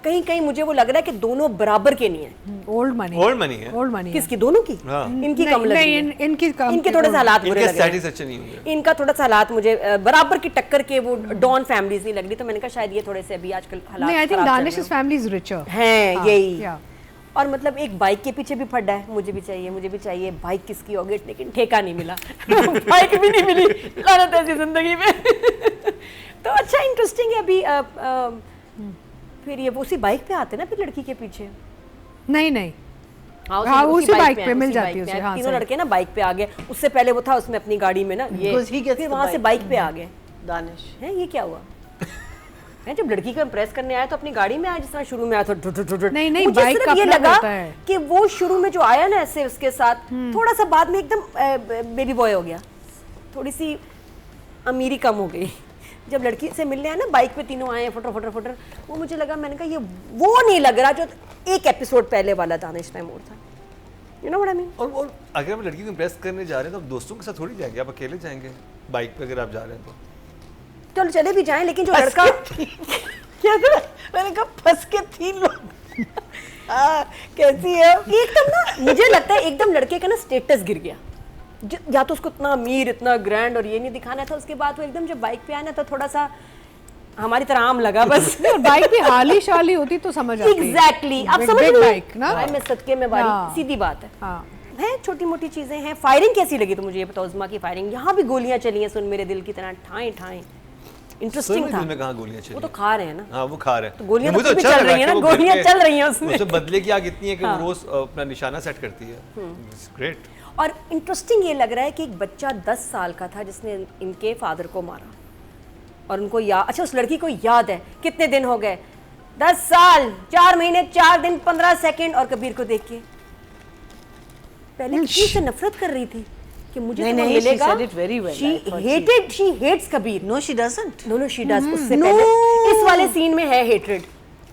कहीं कहीं मुझे वो लग रहा है कि दोनों बराबर के नहीं है। ओल्ड मनी, ओल्ड मनी है। Old money. किसकी? दोनों की? हाँ। इनकी कम लग रही है। इनकी कम, इनके थोड़े से हालात बुरे इनके लग रहे स्टैटस हैं। अच्छे नहीं होंगे। इनका थोड़ा सा हालात मुझे बराबर की टक्कर के वो डॉन फैमिलीज नहीं लग रही, तो मैंने कहा शायद ये थोड़े से अभी आजकल हालात नहीं, आई थिंक खराब चल दानिश रहे फैमिली इज रिचर हैं। हाँ, यही yeah. और मतलब एक बाइक के पीछे भी फटा है, मुझे भी चाहिए बाइक किसकी होगी, लेकिन ठेका नहीं मिला। बाइक भी नहीं मिली, लानत ऐसी जिंदगी में। तो अच्छा इंटरेस्टिंग है अभी। फिर ये वो उसी बाइक पे आते ना फिर लड़की के पीछे। नहीं नहीं हाँ, उसी बाइक पे हैं, मिल उसी जाती है बाइक पे उसे, हैं। हाँ, तीनों सही। लड़के ना बाइक पे आ गए, उससे पहले वो था उसमें अपनी गाड़ी में ना ये, Because he gets फिर the वहां से bike. बाइक पे आ गए। दानिश है ये क्या हुआ? है जब लड़की को इम्प्रेस करने आया तो अपनी गाड़ी में आया, जिस तरह शुरू में आया था नहीं, नहीं, मुझे बाइक सिर्फ का ये अपना लगा होता है। कि वो शुरू में जो आया ना ऐसे उसके साथ थोड़ा सा बाद में एकदम बेबी बॉय हो गया, थोड़ी सी अमीरी कम हो गई। जब लड़की से मिलने आए ना बाइक पे तीनों आए फटर वो मुझे लगा, मैंने कहा ये वो नहीं लग रहा जो एक एपिसोड पहले वाला दानिश तैमूर था। You know what I mean? और अगर हम लड़की को इम्प्रेस करने जा रहे हैं तो आप दोस्तों के साथ थोड़ी जाएंगे, आप अकेले जाएंगे बाइक पे अगर आप जा रहे हैं तो। चलो चले भी जाएं, लेकिन जो लड़का क्या था? मैंने कहा फंस के 3 लोग। कैसी है? एकदम ना मुझे लगता है एकदम लड़के का ना स्टेटस गिर गया। या तो उसको इतना अमीर इतना ग्रैंड और ये नहीं दिखाना था, उसके बाद वो एकदम जब बाइक पे आना तो थोड़ा सा हमारी तरह आम लगा बस। बाइक भी हाली शाली होती तो समझ आती। एग्जैक्टली आप Big- समझ big रहे bike ना? भाई मैं सदके में बारी, हाँ। सीधी बात है। हाँ है छोटी मोटी चीजें हैं। फायरिंग कैसी लगी तो मुझे ये बताओ, उस्मा की फायरिंग, यहाँ भी गोलियां चली हैं सुन मेरे दिल की तरह ठाएं ठाएं, इंटरेस्टिंग था। में कहां गोलियां चली? वो तो खा रहे हैं ना, हाँ वो खा रहे हैं। तो गोलियां मुझे तो भी अच्छा चल लगा रही हैं कि ना, वो घर गोलियां पे- चल रही हैं उसमें। उससे बदले की आग इतनी है कि हाँ। वो रोज अपना निशाना सेट करती है। ग्रेट। और इंटरेस्टिंग ये लग रहा है कि एक बच्चा 10 साल का था जिसने इनके फादर को मारा और उनको याद, अच्छा उस लड़की को याद है कितने दिन हो गए, 10 साल 4 महीने 4 दिन 15 सेकंड, और कबीर को देख के पहले किसी से नफरत कर रही थी कि मुझे नहीं, तो वो नहीं, she मिलेगा। said it very well. I thought she hates Kabir. No, she doesn't. No she does. उससे पहले इस वाले सीन में है हेट्रेड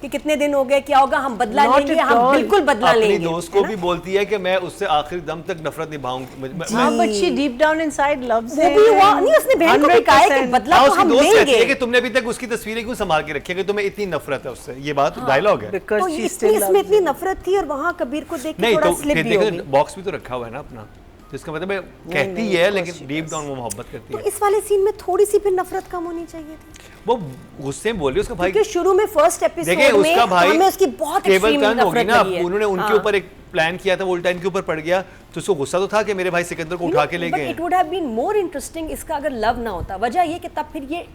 कि कितने दिन हो गए, क्या होगा, हम बदला Not लेंगे, at हम all. बिल्कुल बदला अपनी लेंगे। दोस्त को भी बोलती है कि मैं उससे आखिरी दम तक नफरत निभाऊंगी। But she deep down inside loves वो him. भी हुआ नहीं, उसने बहन को भी कहा है कि 100%. बदला हाँ, तो उसकी हम दोस्त कहती है लेंगे। कि तुमने अभी तक उसकी तस्वीरें क्यों संभाल के रखी है कि तुम्हें इतनी नफरत है उससे। ये बात डायलॉग है। Because तो she इतनी still इसमें loves इतनी him. नफरत थी और वहाँ कबीर को देख के नहीं थोड़ा तो स्लिप भी हो गई। बॉक्स भी तो रखा हुआ है ना अपना, तो इसका मतलब है कहती नहीं, है of course लेकिन she डीप does. डाउन वो मोहब्बत करती तो है। इस वाले सीन में थोड़ी सी फिर नफरत कम होनी चाहिए थी, वो गुस्से में बोल रही है उसका भाई। क्योंकि शुरू में फर्स्ट एपिसोड देखिए में उसका भाई हमें उसकी बहुत टेबल एक्सट्रीम टर्न हो गई नफरत ना, लगी है। उन्होंने उनके ऊपर एक प्लान किया था, वो उल्टा इनके ऊपर पड़ गया, तो उसको गुस्सा तो था कि मेरे भाई सिकंदर को उठा के ले गए। It would have been more interesting इसका अगर लव ना होता। वजह ये कि तब फिर ये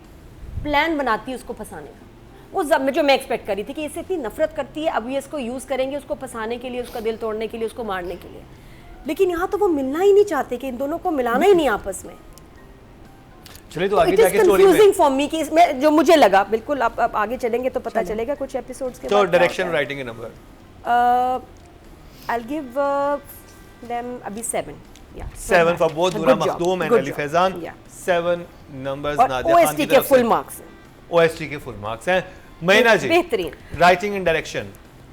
प्लान बनाती उसको फंसाने का, जो मैं एक्सपेक्ट करी थी कि इससे इतनी नफरत करती है, अब ये इसको यूज़ करेंगे उसको फंसाने के लिए, उसका दिल तोड़ने के लिए, उसको मारने के लिए। लेकिन यहाँ तो वो मिलना ही नहीं चाहते कि इन दोनों को मिलाना ही नहीं आपस में। चलिए तो आगे इट इज जाके स्टोरी में कंफ्यूजिंग फॉर मी कि इसमें जो मुझे लगा, बिल्कुल आप आगे चलेंगे तो पता चलेगा कुछ एपिसोड्स के तो बाद क्या डायरेक्शन होता है। राइटिंग के नंबर I'll give them अभी 7. Yeah, 7 फॉर बोथ नूरा Good job, Makhdoom and good Ali job. Faizan, Yeah. 7 numbers और नादिया खान OST की के तरफ फुल से। मार्क्स। OST के फुल मार्क्स हैं। महीना जी, बेहतरीन। Writing and direction.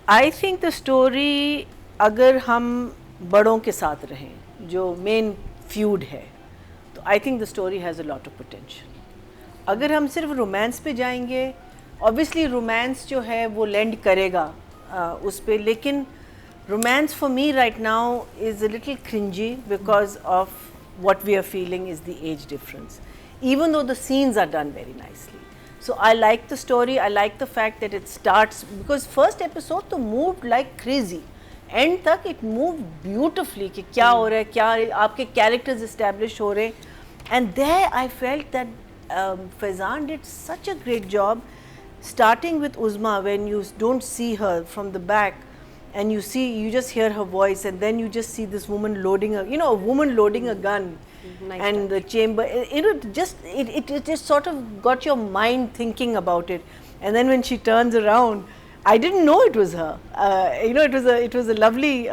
I think the story, अगर हम बड़ों के साथ रहें, जो मेन फ्यूड है, तो I think the story has a lot of potential. अगर हम सिर्फ रोमांस पे जाएंगे, ऑब्वियसली रोमांस जो है वो लेंड करेगा उस पे, लेकिन romance for me right now is a little cringy because of what we are feeling is the age difference, even though the scenes are done very nicely. So I like the story, I like the fact that it starts, because first episode तो moved like crazy, end तक it moved beautifully कि क्या हो रहा है, क्या आपके characters establish हो रहे, and there I felt that Faizan did such a great job, starting with Uzma when you don't see her from the back and you just hear her voice, and then you just see this woman loading a woman loading a gun, Nice and the chamber, it just sort of got your mind thinking about it, and then when she turns around, I didn't know it was her, it was a lovely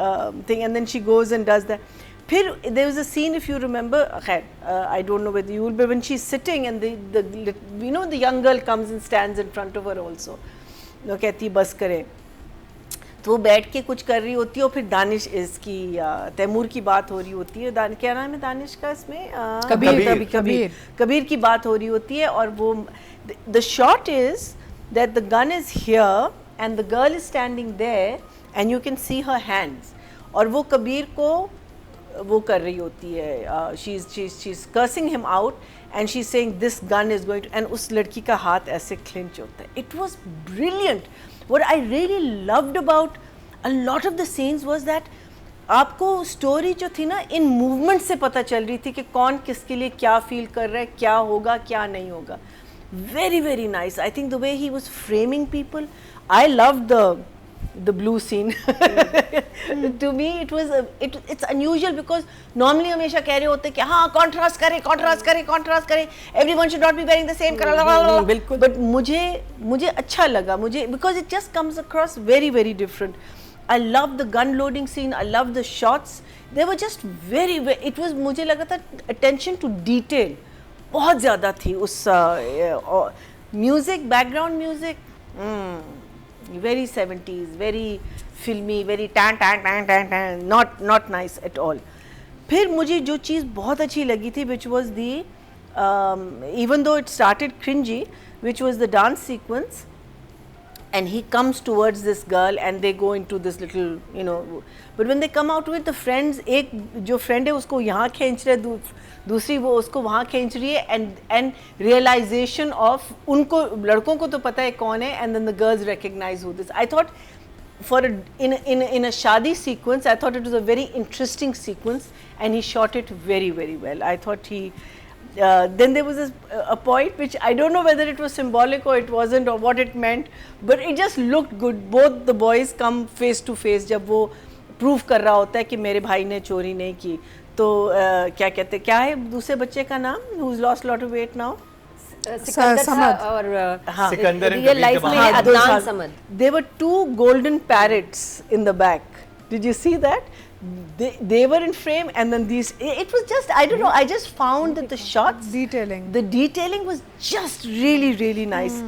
thing, and then she goes and does that. There was a scene, if you remember, I don't know whether you will, but when she's sitting and the young girl comes and stands in front of her also, कहती बस करे, तो वो बैठ के कुछ कर रही होती है, और फिर दानिश इसकी तैमूर की बात हो रही होती है, क्या नाम है दानिश का इसमें, कबीर की बात हो रही होती है, और वो the shot is that the gun is here and the girl is standing there and you can see her hands, और वो कबीर को वो कर रही होती है, she is cursing him out and she is saying this gun is going to, एंड उस लड़की का हाथ ऐसे क्लिंच होता है. It was brilliant. What I really loved about a lot of the scenes was that आपको स्टोरी जो थी ना, इन मूवमेंट से पता चल रही थी कि कौन किसके लिए क्या फील कर रहा है, क्या होगा क्या नहीं होगा. Very very nice. I think the way he was framing people, I loved the blue scene. To me it's unusual because normally हमेशा कह रहे होते कि हाँ contrast करें, everyone should not be wearing the same color. बिल्कुल. But मुझे अच्छा लगा, because it just comes across very very different. I love the gun loading scene, I love the shots, they were just very it was, मुझे लगा था attention to detail बहुत ज़्यादा थी उस music, background music, very 70s, very filmy, very tan, not nice at all. फिर मुझे जो चीज़ बहुत अच्छी लगी थी, which was the even though it started cringy, which was the dance sequence, and he comes towards this girl and they go into this little, but when they come out with the friends, एक जो friend है उसको यहाँ खींच रहे, दूसरी वो उसको वहाँ खींच रही है, and realization of उनको लड़कों को तो पता है कौन है, and then the girls recognize who this. I thought in a shadi sequence, I thought it was a very interesting sequence, and he shot it very very well. I thought then there was a point which I don't know whether it was symbolic or it wasn't or what it meant, but it just looked good. Both the boys come face to face जब वो prove कर रहा होता है कि मेरे भाई ने चोरी नहीं की, तो क्या कहते, क्या है दूसरे बच्चे का नाम, who's lost lot of weight now? Sikandar और सिकंदर रियल लाइफ में Adnan Samad. There were 2 golden parrots in the back. Did you see that? They were in frame, and then it was just, I don't know, I just found that the shots, the detailing was just really really nice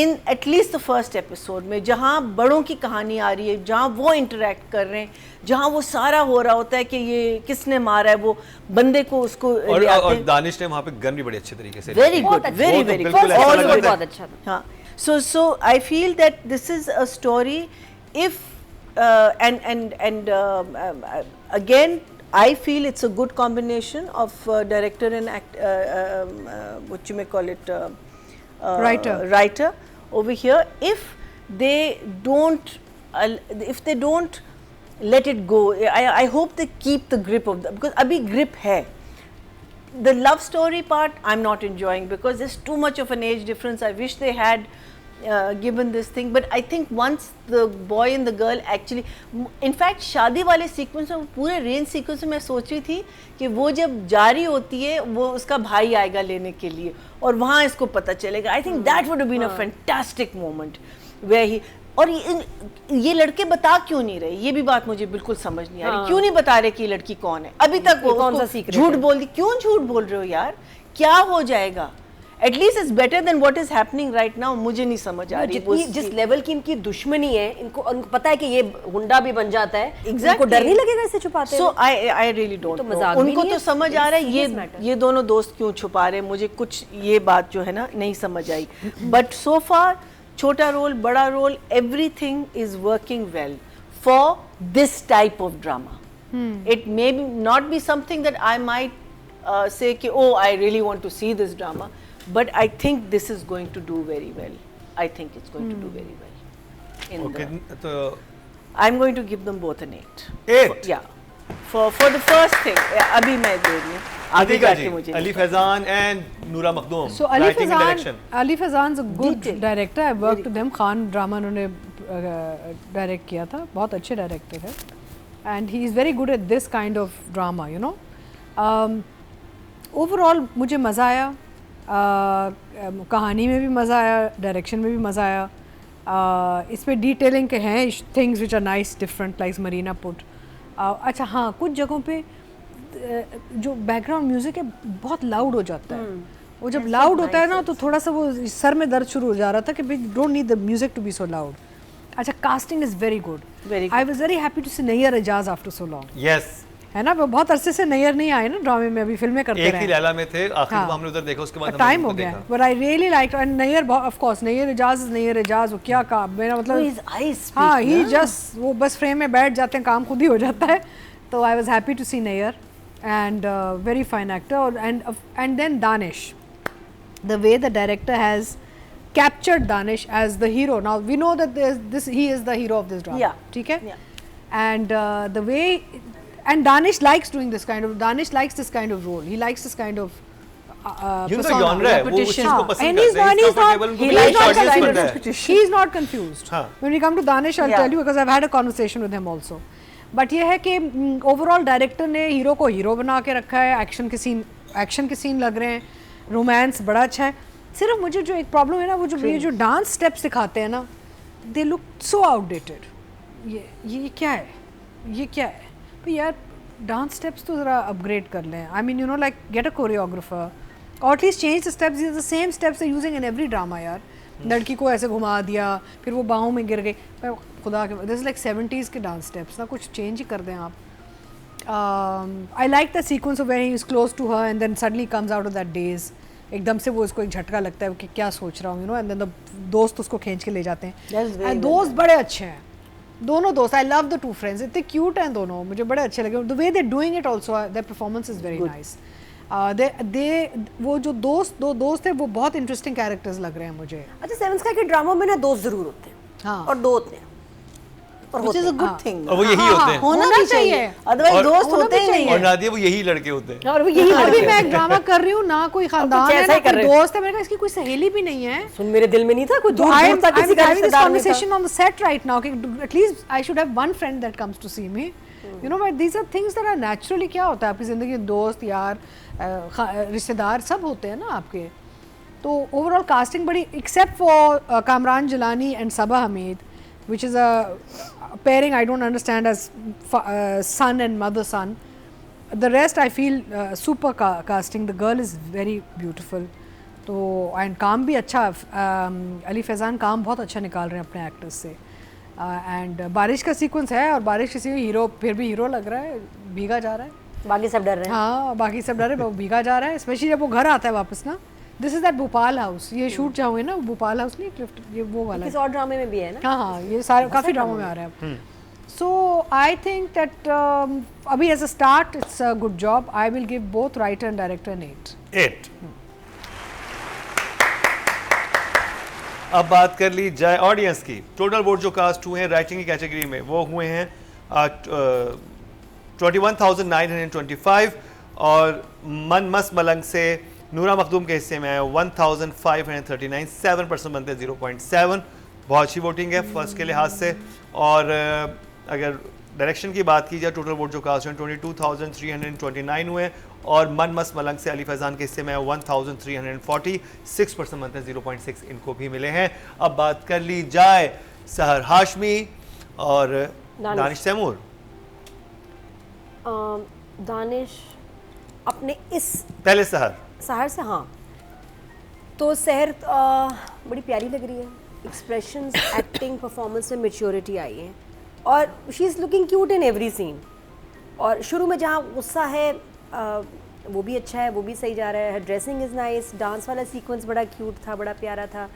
in at least the first episode में, जहाँ बड़ों की कहानी आ रही है, जहाँ वो interact कर रहे हैं, जहाँ वो सारा हो रहा होता है कि ये किसने मारा है, वो बंदे को उसको ले आते हैं. और दानिश ने वहाँ पे गन भी बड़े अच्छे तरीके से, very good, very very good, all good. बहुत अच्छा था. हाँ, so I feel that this is a story, if again I feel it's a good combination of director and what you may call it, writer over here. If they don't let it go, I hope they keep the grip of because abhi grip hai. The love story part I'm not enjoying because there's too much of an age difference. I wish they had given this thing, but I think once the boy and the girl actually, in fact शादी वाले sequence में, पूरे range sequence में मैं सोच रही थी कि वो जब जारी होती है वो उसका भाई आएगा लेने के लिए और वहाँ इसको पता चलेगा. I think that would have been a fantastic moment where he, और ये लड़के बता क्यों नहीं रहे, ये भी बात मुझे बिल्कुल समझ नहीं आ रही. क्यों नहीं बता रहे कि ये लड़की कौन है अभी तक, वो कौन सा सीक्रेट झूठ बोल दी. क्यों झूठ बोल रहे हो यार, क्या हो जाएगा? At least it's better than what is happening right now. मुझे नहीं समझ आ रही जितनी जिस लेवल की इनकी दुश्मनी है, इनको उनको पता है कि ये गुंडा भी बन जाता है. Exactly. इनको डर नहीं लगेगा इससे छुपाते सो आई रियली डोंट तो नो. मजाक भी उनको नहीं तो है. समझ आ रहा है Serious matter. ये दोनों दोस्त क्यों छुपा रहे हैं. मुझे कुछ ये बात जो है ना नहीं समझ आई. बट सो फार छोटा रोल बड़ा role, everything is working well for this type of drama. It may be not be something that I might say कि oh I really want to see this drama, but I think this is going to do very well. I think it's going to do very well. Okay, तो I'm going to give them both an 8. 8? Yeah. For the first thing, अभी मैं दे रही हूँ. आगे अधिका जाके जी, मुझे Ali Faizan and नूरा Makhdoom. So Ali writing and direction. Faizan's a good Detail. director. I worked with them. Khan drama उन्होंने डायरेक्ट किया था, बहुत अच्छे डायरेक्टर है. And he is very good at this kind of drama, you know. Overall मुझे मज़ा आया. कहानी में भी मज़ा आया, डायरेक्शन में भी मज़ा आया. इसमें डिटेलिंग के हैं things which are nice different like Marina put. अच्छा हाँ, कुछ जगहों पे जो बैकग्राउंड म्यूज़िक है बहुत लाउड हो जाता है. वो जब लाउड होता है ना तो थोड़ा सा वो सर में दर्द शुरू हो जा रहा था कि भाई don't need the music to be so loud. अच्छा, casting is very good. I was very happy to see Nayyar Ejaz after so long. Yes, है ना, वो बहुत अरसे से नैयर नहीं आए ना ड्रामे में, अभी फिल्में करते एक रहे. ही लैला में थे, आखिर हाँ. में हमने उधर देखा, उसके बाद टाइम हमने हो उनको गया. देखा. But I really like and Nayyar, of course Nayyar Ejaz is Nayyar Ejaz. वो क्या का मेरा मतलब, his eyes speak, हाँ, ही ना? जस्ट वो बस फ्रेम में बैठ जाते हैं, काम खुद ही हो जाता है. तो I was happy to see Nayyar and very fine actor. And then Danish, the way the director has captured Danish as the hero. Now we know that he is the hero of this drama. Yeah. ठीक है? Yeah. And the way, and Danish likes doing this kind of, Danish likes this kind of role. He likes this kind of You know, persona. genre है, वो उस चीज़ को हाँ. पसंद And he's करते हैं, not, he's comfortable, उनको he's कोई not audience confused. बनता है. He's not confused. हाँ. When we come to Danish, I'll Yeah. tell you because I've had a conversation with him also. But ये है कि ओवरऑल डायरेक्टर ने हीरो को हीरो बना के रखा है. एक्शन के सीन लग रहे हैं, रोमांस बड़ा अच्छा है. सिर्फ मुझे जो एक प्रॉब्लम है ना, वो जो ये जो डांस स्टेप्स दिखाते हैं ना, दे लुक सो आउटडेटेड. ये क्या है, ये क्या है भाई यार, डांस स्टेप्स तो ज़रा अपग्रेड कर लें. I mean you know like get a choreographer और at least change the steps. The same steps are using in every drama यार. लड़की को ऐसे घुमा दिया, फिर वो बाहों में गिर गई. खुदा के, दिस लाइक 70s के डांस स्टेप्स ना, कुछ चेंज ही कर दें आप. I like the sequence of where he is close to her and then suddenly comes out of that daze. एकदम से वो इसको एक झटका लगता है कि क्या सोच रहा हूँ, यू नो. एंड देन दोस्त उसको खींच के ले जाते हैं. एंड दोस्त बड़े अच्छे हैं दोनों दोस्त. I love the two friends, इतने क्यूट हैं दोनों, मुझे बड़े अच्छे लगे. The way they doing it also, their performance is very nice. वो जो दो दोस्त हैं वो बहुत इंटरेस्टिंग कैरेक्टर्स लग रहे हैं मुझे. अच्छा, सेवन स्काई के ड्रामा में ना दोस्त जरूर होते हैं. हाँ. और दो होते हैं, और which होते is a हैं. good thing. और वो यही होते हैं. होना होना भी चाहिए, चाहिए. अदरवाइज और- दोस्त होना होते भी ही नहीं और है. नादिया, वो यही लड़के होते हैं. और वो यही अभी लड़के मैं एक ड्रामा कर रही हूँ ना, कोई खानदान कुछ है ऐसा ना, ही कर कोई रहे हैं. दोस्त है, मेरे पास इसकी कोई सहेली भी नहीं है. सुन, मेरे दिल में नहीं था, कोई दूर I दूर am तक किसी का having this रिश्तेदार नहीं था. conversation on the set right now. At least I should have one friend that comes to see me. You know, but these are things that are naturally. क्या होता है आपकी ज़िंदगी में, दोस्त यार रिश्तेदार सब होते हैं ना आपके. तो ओवरऑल कास्टिंग बड़ी, except for Kamran Jilani and Saba Hamid, which is a pairing I don't understand as son and mother son. The rest I feel super casting. The girl is very beautiful. तो एंड काम भी अच्छा, अली फैज़ान काम बहुत अच्छा निकाल रहे हैं अपने एक्टर्स से. एंड बारिश का सीक्वेंस है और बारिश किसी हीरो, फिर भी हीरो लग रहा है, भीगा जा रहा है. बाकी सब डर रहे हैं. हाँ, बाकी सब डरे, वो भीगा जा रहा है. स्पेशली जब वो घर आता है वापस ना. This is that Bhopal house, ये शूट जहाँ हुए ना, भोपाल हाउस नहीं, ये वो वाला किसी और ड्रामे में भी है ना. हाँ हाँ, ये सारे काफ़ी ड्रामों में आ रहे हैं. सो आई थिंक दैट अभी as a start it's a good job. I will give both writer and director an 8. अब बात कर ली जाए ऑडियंस की. टोटल वोट जो कास्ट हुए हैं राइटिंग की कैटेगरी में, वो हुए हैं 21,925 और मन मस मलंग से नूरा मखदूम के हिस्से में है 1539, 7% बनते हैं 0.7। बहुत अच्छी वोटिंग है फर्स्ट के लिहाज से। और अगर डायरेक्शन की बात की जाए, टोटल वोट जो कास्ट हैं 22,329 हुए। और मन मस मलंग से अली फैजान के हिस्से में 1340, 6% बनते हैं 0.6 इनको भी मिले हैं। अब बात कर ली जाए सहर हाशमी और दानिश तैमूर। दानिश अपने इस पहले सहर से, हाँ, तो सहर बड़ी प्यारी लग रही है, एक्सप्रेशंस, एक्टिंग, परफॉर्मेंस में मैच्योरिटी आई है और she is looking cute in every scene. और शुरू में जहाँ गुस्सा है वो भी अच्छा है, वो भी सही जा रहा है। ड्रेसिंग इज़ नाइस, डांस वाला सीक्वेंस बड़ा क्यूट था, बड़ा प्यारा था।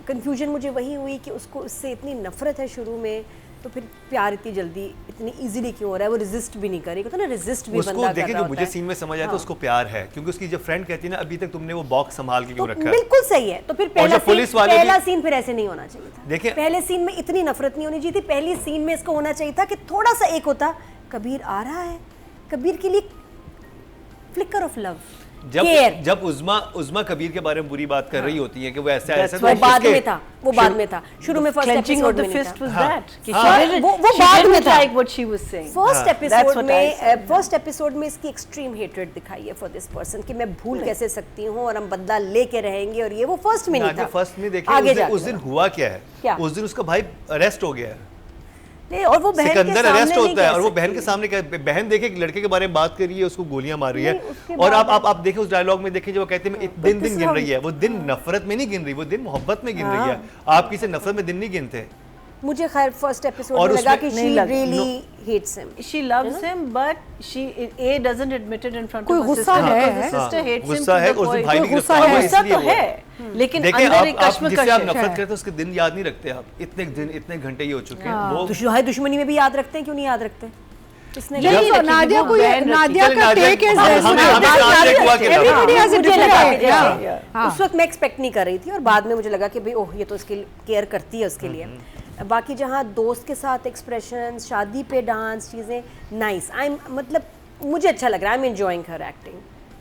कन्फ्यूजन मुझे वही हुई कि उसको उससे इतनी नफरत है शुरू में, तो फिर प्यार इतनी जल्दी इतनी इजीली क्यों हो रहा है, वो रेजिस्ट भी नहीं करेगा, तो ना रेजिस्ट भी उसको बंदा कर देखें रहा तो मुझे होता है। सीन में समझ आया तो हाँ। उसको प्यार है, क्योंकि उसकी जब फ्रेंड कहती है ना अभी तक तुमने वो बॉक्स संभाल के क्यों तो रखा है। बिल्कुल सही है। तो फिर और जो पुलिस वाले पहला भी- सीन फिर ऐसे नहीं होना चाहिए था। देखिए- पहले सीन में इतनी नफरत नहीं होनी चाहिए थी। पहली सीन में इसको होना चाहिए था कि थोड़ा सा एक होता, कबीर आ रहा है, कबीर के लिए फ्लिकर ऑफ लव, केयर। जब उज़मा कबीर के बारे में बुरी बात कर रही होती है कि वो ऐसा ऐसा, वो बाद में था, वो बाद में था। शुरू में first Clenching of episode the में नहीं fist था। was हाँ। that. कि हाँ। she didn't- वो she बाद में didn't था। like what she was saying. First That's episode what I said. में इसकी एक्सट्रीम हेट्रेड दिखाई है फॉर दिस पर्सन कि मैं भूल कैसे सकती हूँ और हम बदला लेके रहेंगे, और ये वो फर्स्ट में नहीं था। फर्स्ट में देखिए आगे उस दिन- जाके उस दिन हुआ क्या है, क्या? उस दिन उसका भाई अरेस्ट हो गया है। नहीं, और वो बहन के सिकंदर सामने अरेस्ट नहीं होता है कह और वो सकती। बहन के सामने बहन देखे एक लड़के के बारे में बात कर रही है, उसको गोलियां मार रही है। नहीं, उसके और बाद- आप देखें उस डायलॉग में देखें जो वो कहते हैं मैं दिन दिन गिन रही है, वो दिन नफरत में नहीं गिन रही, वो दिन मोहब्बत में गिन रही है। आप किसी नफरत में दिन नहीं गिनते। मुझे खैर फर्स्ट एपिसोड और में लगा उसमें- कि नहीं शी लगा- really hates him. She loves him, but she doesn't admit it in front कोई of her गुस्सा sister. है। because the sister हाँ, hates him गुस्सा to है, the और उसमें point- भाई भी कोई गुस्सा गिरफ्तार हुआ है। है, गुस्सा इसलिए तो वो है, लेकिन देखें अंदर एक आप कश्मकश जिससे आप है। नफरत करते हैं उसके दिन याद नहीं रखते आप, इतने दिन इतने घंटे ये हो चुके हैं वो। दुश्मनी में भी याद रखते हैं, क्यों नहीं याद रखते? इसने नहीं, कहा- तो नादिया को बहन नादिया चले, का नादिया- टेक इज हमें- हमें साथ एक हुआ कि एवरीबॉडी हैज अ मुझे लगा कि डिफरेंट जैसे- हाँ। उस वक्त मैं एक्सपेक्ट नहीं कर रही थी, और बाद में मुझे लगा कि भाई ओह ये तो इसके केयर करती है उसके लिए। बाकी जहाँ दोस्त के साथ एक्सप्रेशन, शादी पे डांस, चीज़ें नाइस। मतलब मुझे अच्छा लग रहा है, I am enjoying her acting,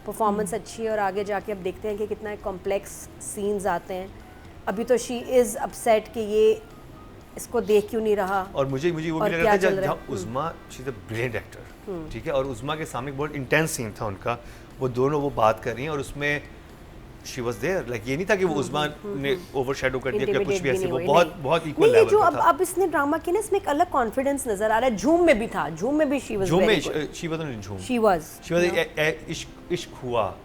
performance अच्छी है। और आगे जाके अब देखते हैं कि कितना कॉम्प्लेक्स सीन्स आते हैं। अभी तो शी इज़ अपसेट कि ये इसको देख क्यों नहीं रहा। और मुझे वो भी और लग क्या रहा चल था रहा जहाँ Uzma she is a brilliant actor, ठीक है, और उज़मा के सामने बहुत इंटेंस सीन था उनका, वो दोनों वो बात कर रही हैं और उसमें शी वाज देयर, लाइक ये नहीं था कि वो उज़मा ने ओवरशैडो कर दिया या कुछ भी ऐसे, वो बहुत बहुत इक्वल नहीं, ये जो लेवल पे था। अब इसने ड्रामा किया ना, इसमें एक अलग कॉन्फिडेंस नजर आ रहा है। झूम में भी था, झूम में भी शी वाज झूम वेरी में गुड। शी वाज इन झूम, शी वाज इश्क हुआ,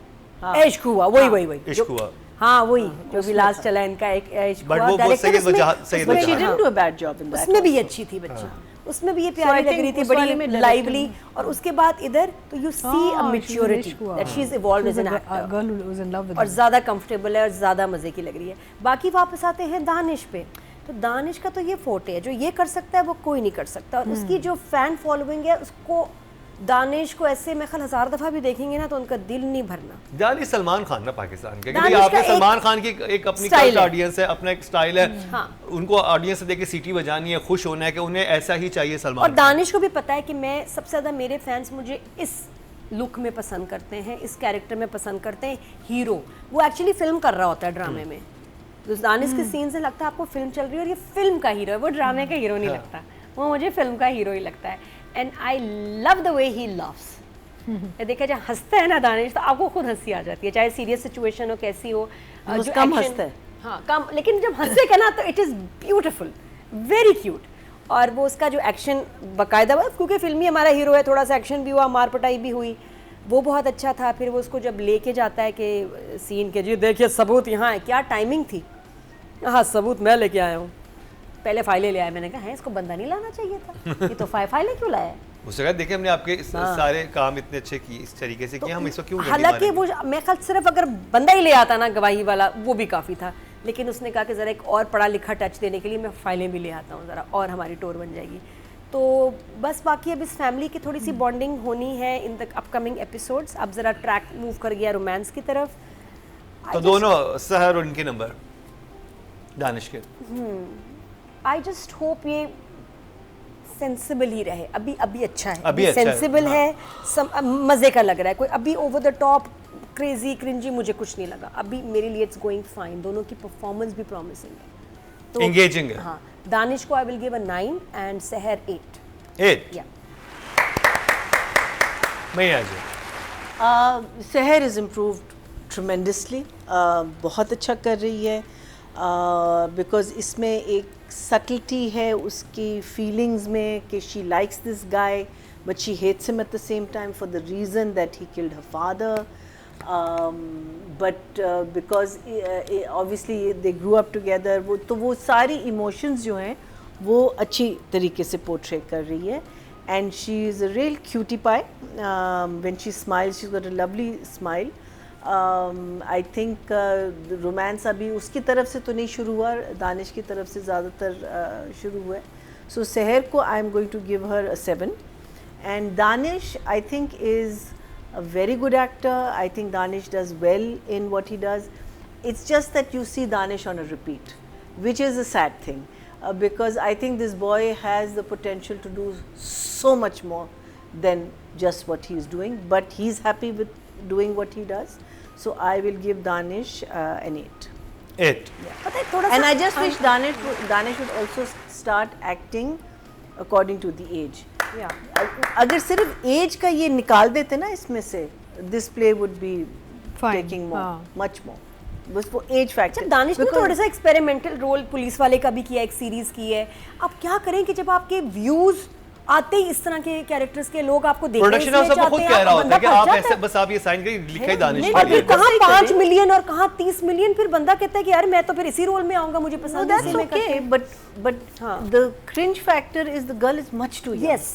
इश्क हुआ, वही इश्क हुआ। हाँ वही जो भी लास्ट चला इनका एक इश्क But हुआ। वो डायरेक्टर सैयद उसमें- वजाहत- सैयद उसमें But she Wajahat. didn't do a bad job in that. उसमें भी also. अच्छी थी बच्ची, उसमें भी ये I प्यारी लग think रही थी, उस वाले में बड़ी director लाइवली। और उसके बाद इधर तो you see a maturity that she is evolved as an actor, girl who was in love with और ज़्यादा कंफर्टेबल है और ज़्यादा मज़े की लग रही है। बाकी वापस आते हैं दानिश पे, तो दानिश का तो ये फोटे है, जो ये कर सकता है वो कोई नहीं कर सकता। और उसकी जो फ़ैन फॉलोइंग है, उसको दानिश को ऐसे मैं ख्याल 1000 दफ़ा भी देखेंगे ना तो उनका दिल नहीं भरना। जानी सलमान खान ना पाकिस्तान के, दानिश क्योंकि आपने का सलमान खान की एक अपनी स्टाइल कल्ट है। ऑडियंस है, अपना एक स्टाइल है, हाँ। उनको ऑडियंस से देख के सीटी बजानी है, खुश होना है कि उन्हें ऐसा ही चाहिए सलमान और खान। दानिश को भी पता है कि मैं सबसे ज़्यादा मेरे फैंस मुझे इस लुक में पसंद करते हैं, इस कैरेक्टर में पसंद करते हैं। हीरो वो एक्चुअली फिल्म कर रहा होता है ड्रामे में, तो दानिश के सीन से लगता है आपको फिल्म चल रही है और ये फिल्म का हीरो है, वो ड्रामे का हीरो नहीं लगता, वो मुझे फिल्म का हीरो ही लगता है। And I love the way he loves. देखा जाए हंसता है ना दानिश, तो आपको खुद हंसी आ जाती है, चाहे सीरियस सिचुएशन हो, कैसी हो। बहुत कम हंसता है। हाँ कम, लेकिन जब हंसेगा ना तो it is beautiful, very cute. और वो उसका जो एक्शन बाकायदा, क्योंकि फिल्मी हमारा हीरो है, थोड़ा सा एक्शन भी हुआ, मार पटाई भी हुई, वो बहुत अच्छा था। फिर वो उसको जब लेके जाता है कि सीन के, जी देखिए सबूत यहाँ है, क्या टाइमिंग थी। हाँ सबूत मैं लेके आया हूँ, पहले फाइलें ले आया। मैंने कहा है इसको बंदा नहीं लाना चाहिए था, ये तो फाइलें क्यों लाया है। उसने कहा देखिए हमने आपके सारे काम इतने अच्छे किए, इस तरीके से किए, हम इसको क्यों हालांकि वो मैं ख्याल सिर्फ अगर बंदा ही ले आता ना गवाही वाला, वो भी काफ़ी था, लेकिन उसने कहा कि ज़रा एक और पढ़ा लिखा टच देने के लिए मैं फाइलें भी ले आता हूँ ज़रा, और हमारी टूर बन जाएगी। तो बस बाकी अब इस फैमिली की थोड़ी सी बॉन्डिंग होनी है इन द अपकमिंग एपिसोड्स। अब ज़रा ट्रैक मूव कर गया रोमांस की तरफ। तो दोनों सहर और उनके नंबर दानिश के, आई जस्ट होप ये सेंसिबल ही रहे। अभी अच्छा है, अभी अच्छा है, सेंसिबल हाँ। है, मज़े का लग रहा है। कोई अभी over the top crazy cringy मुझे कुछ नहीं लगा, अभी मेरे लिए इट्स गोइंग फाइन, दोनों की परफॉर्मेंस भी प्रॉमिसिंग है, तो Engaging है। हाँ, दानिश को आई विल गिव अ 9 एंड सहर 8। 8 या मैं आ जाए। सहर इज़ इम्प्रूव्ड ट्रमेंडसली, बहुत अच्छा कर रही है, बिकॉज इसमें एक सटलिटी है उसकी फीलिंग्स में कि she likes this guy but she hates him at the same time for the reason that he killed her father, but because obviously they grew up together, वो सारी इमोशंस जो हैं वो अच्छी तरीके से पोर्ट्रे कर रही है, and she is a real cutie pie. When she smiles, she's got a lovely smile. I think romance अभी उसकी तरफ से तो नहीं शुरू हुआ, दानिश की तरफ से ज़्यादातर शुरू हुआ है। सो सहर को I am going to give her 7 and Danish I think is a very good actor. I think Danish does well in what he does. It's just that you see Danish on a repeat, which is a sad thing, because I think this boy has the potential to do so much more than just what he is doing, but he's happy with doing what he does. So I will give Danish an 8. 8 पता है थोड़ा And सा I just wish Danish would also start acting according to the age. या अगर सिर्फ as का ये निकाल देते ना इसमें से, this play would be Fine, taking more, हाँ। मच मोर, बस वो एज फैक्टर। अच्छा, दानिश ने थोड़ा सा एक्सपेरिमेंटल रोल पुलिस वाले का भी किया, एक सीरीज की है। अब क्या करें कि जब आपके व्यूज आते ही इस तरह के कैरेक्टर्स के लोग आपको देखने प्रोडक्शन हाउस सबको खुद कह रहा होता है कि आप ऐसे बस आप ये साइन करिए, लिखा ही दानिश और के फिर लिए। कहाँ सही 5 करें। मिलियन और कहाँ 30 मिलियन, फिर बंदा कहता है कि यार मैं तो फिर इसी रोल में आऊंगा, मुझे No, पसंद है that's इसी में okay, करके। but हाँ। the cringe factor is the girl is much too young. Yes.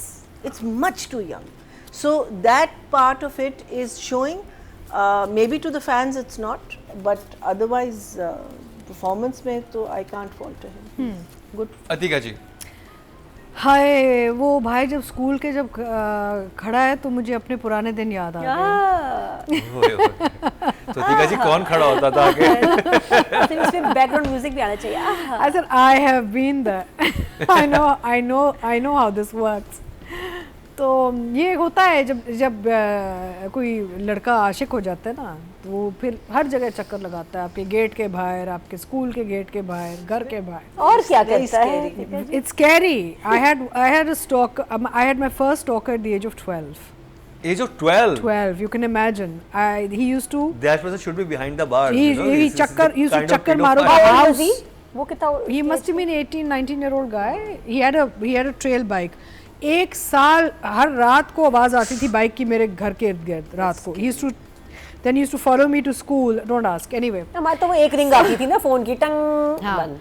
It's much too young. So that part of it is showing. Maybe to the fans it's not, but otherwise performance में तो I can't fault him. Good. Atika जी हाय, वो भाई जब school के जब खड़ा है तो मुझे अपने पुराने दिन याद आ गए। ओए, ओए। तो अतिका जी कौन खड़ा होता था आगे? फिर उसमें बैकग्राउंड म्यूजिक भी आना चाहिए। आहा। I said I have been there. I know how this works. तो ये होता है जब जब कोई लड़का आशिक हो जाता है ना, तो वो फिर हर जगह चक्कर लगाता है, आपके गेट के बाहर, आपके स्कूल के गेट के बाहर, घर के बाहर। और क्या Very करता scary. है? It's scary. I had a stalker. I had my first stalker at the age of 12. Age of 12. 12. You can imagine. He used to. That person should be behind the bars. He- you know, he this is the chakkar- he used to kind of chakkar pedophile. maro How the old house. was he? वो कितना? He must have been 18, 19-year-old guy. He had a trail bike. एक साल हर रात को आवाज आती थी bike की मेरे घर के इर्द गिर्द रात को। He used to follow me to school. Don't ask. Anyway. हमारे तो वो एक रिंग आती थी ना फोन की, टंग हाँ। बंद।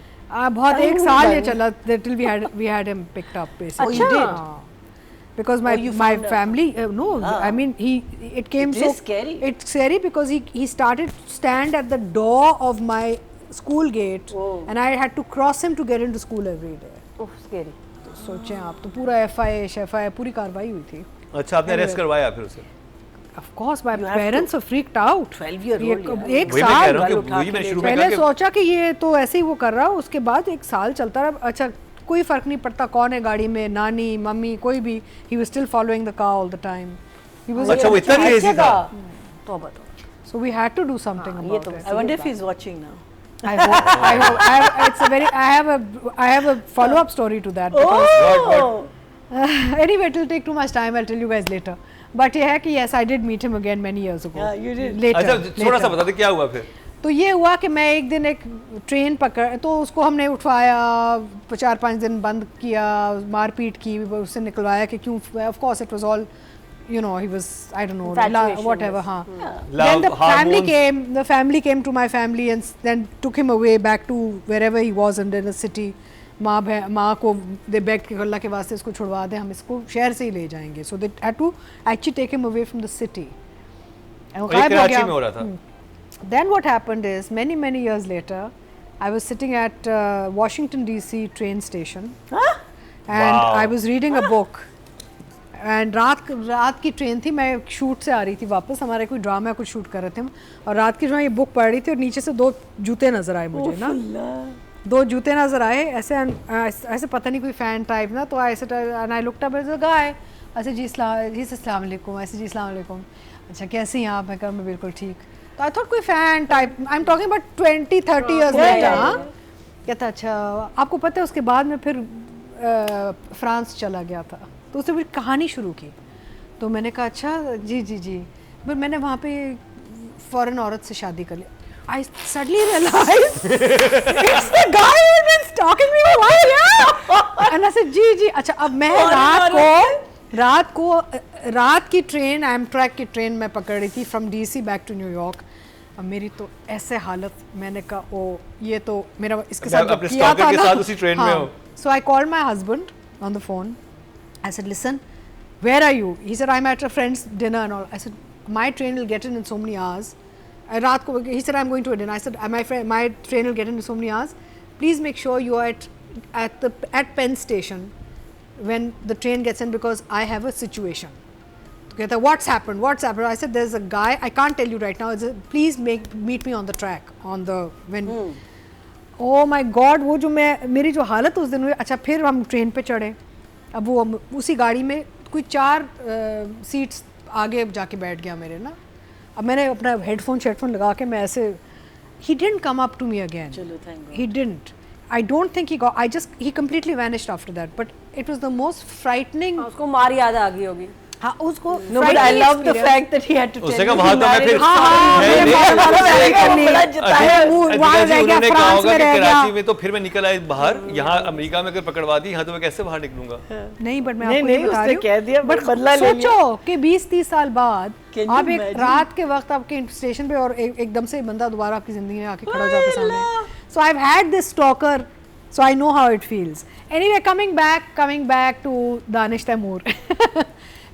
बहुत एक साल ये बंद। चला till we had him picked up basically. अच्छा। हाँ। Because my you my found out. family no, I mean it came It so is scary. It's scary because he started to stand at the door of my school gate, Oh. and I had to cross him to get into school every day. Oh, scary। तो सोचें आप, तो पूरा FIA पूरी कार्रवाई हुई थी। अच्छा, आपने अरेस्ट करवाया फिर उसे? Of course, my You have parents were freaked out. 12-year-old, ये एक वही मैं कह साल रहा हूँ कि उठा वही के मैंने ले शुरू में पहले कहा कि सोचा कि ये तो ऐसे ही वो कर रहा, उसके बाद एक साल चलता रहा। अच्छा, कोई फर्क नहीं पड़ता कौन है गाड़ी में, नानी मम्मी कोई भी, he was still following the car all the time. He was अच्छा, वो इतना crazy था? तौबा। so we had to do something हाँ, ये about तो it. I wonder if he's watching now. I hope it's a very I have a follow up story to that. Because, Oh. anyway, it will take too much time. I'll tell you guys later. But ये है कि yes, I did meet him again many years ago. Yeah, you did. Later. अच्छा, थोड़ा सा later. बता दे क्या हुआ फिर? तो ये हुआ कि मैं एक दिन एक ट्रेन पकड़, तो उसको हमने उठवाया, 4-5 दिन बंद किया, मारपीट की, उससे निकलवाया कि क्यों, of course it was all he was, I don't know, Infatuation whatever, was- हाँ. Love, Then hormones. the family came to my family and then took him away back to wherever he was in the city. माँ को they begged कि अल्लाह के वास्ते इसको छुड़वा दे, हम इसको शहर से ही ले जाएंगे. So they had to actually take him away from the city. And वो और ये गायब हो कराची गया. में हो रहा था? Then what happened is many years later, I was sitting at Washington DC train station, and Wow. I was reading a book. And रात की ट्रेन थी, मैं शूट से आ रही थी वापस, हमारे कोई ड्रामा कुछ शूट कर रहे थे हम, और रात की जो है ये बुक पढ़ रही थी और नीचे से 2 जूते नजर आए मुझे ना, 2 जूते नजर आए ऐसे ऐसे पता नहीं कोई फैन टाइप ना, तो ऐसे and I looked up as a guy, ऐसे जी अस्सलाम वालेकुम, ऐसे जी अस्सलाम वालेकुम, अच्छा कैसे हैं आप? मैं कहा मैं बिल्कुल ठीक। तो आई थॉट कोई fan type, I am talking about 20-30 years later. हाँ, कहता अच्छा आपको पता है उसके बाद में फिर फ्रांस चला गया था, तो उसने फिर कहानी शुरू की। तो मैंने कहा अच्छा जी जी जी, फिर मैंने वहाँ पे फॉरेन औरत से शादी कर ली। I suddenly realized it's the guy who's been stalking me for a while, yeah. And I said जी अच्छा अब मैं रात की ट्रेन एमट्रैक की ट्रेन मैं पकड़ रही थी from DC back to New York. अब मेरी तो ऐसे हालत, मैंने कहा ओ ये तो मेरा इसके साथ अपने किया था के ना। साथ उसी ट्रेन में हो। So I called my husband on the phone. I said listen, where are you? He said I'm at a friend's dinner and all. I said my train will get in so many hours. रात को he said I'm going to a dinner. I said my train will get in so many hours. Please make sure you are at Penn Station when the train gets in because I have a situation. तो कहता है what's happened? I said there's a guy, I can't tell you right now. Please meet me on the track on the when. Oh my God, वो जो मेरी जो हालत उस दिन हुई। अच्छा फिर हम ट्रेन पे चढ़े। अब वो उसी गाड़ी में कोई 4 सीट्स आगे जाके बैठ गया मेरे ना। अब मैंने अपना हेडफोन लगा के मैं ऐसे, he didn't come up to me again. चलो, thank God. He didn't. I don't think he completely vanished after that. But it was the most frightening. उसको मार याद आ गई होगी। हाँ उसको No, but I love the fact that he had to tell उसने you कहा वहाँ तो मैं married फिर his उन्होंने कहा होगा कि कराची कराची में तो फिर मैं निकल आई बाहर, यहाँ अमेरिका में अगर पकड़वा दी यहाँ तो मैं कैसे बाहर निकलूंगा। नहीं बट मैं नहीं, आपको ये नहीं, बता उसने रही कह दिया, हूँ। but बदला ले लिया। सोचो कि 20-30 साल बाद Can you आप एक imagine? रात के वक्त आपके स्टेशन पे और एकदम से बंदा दोबारा आपकी जिंदगी में आके खड़ा हो जाता है सामने। So I've had this stalker, so I know how it feels. Anyway, coming back to Danish Taimur.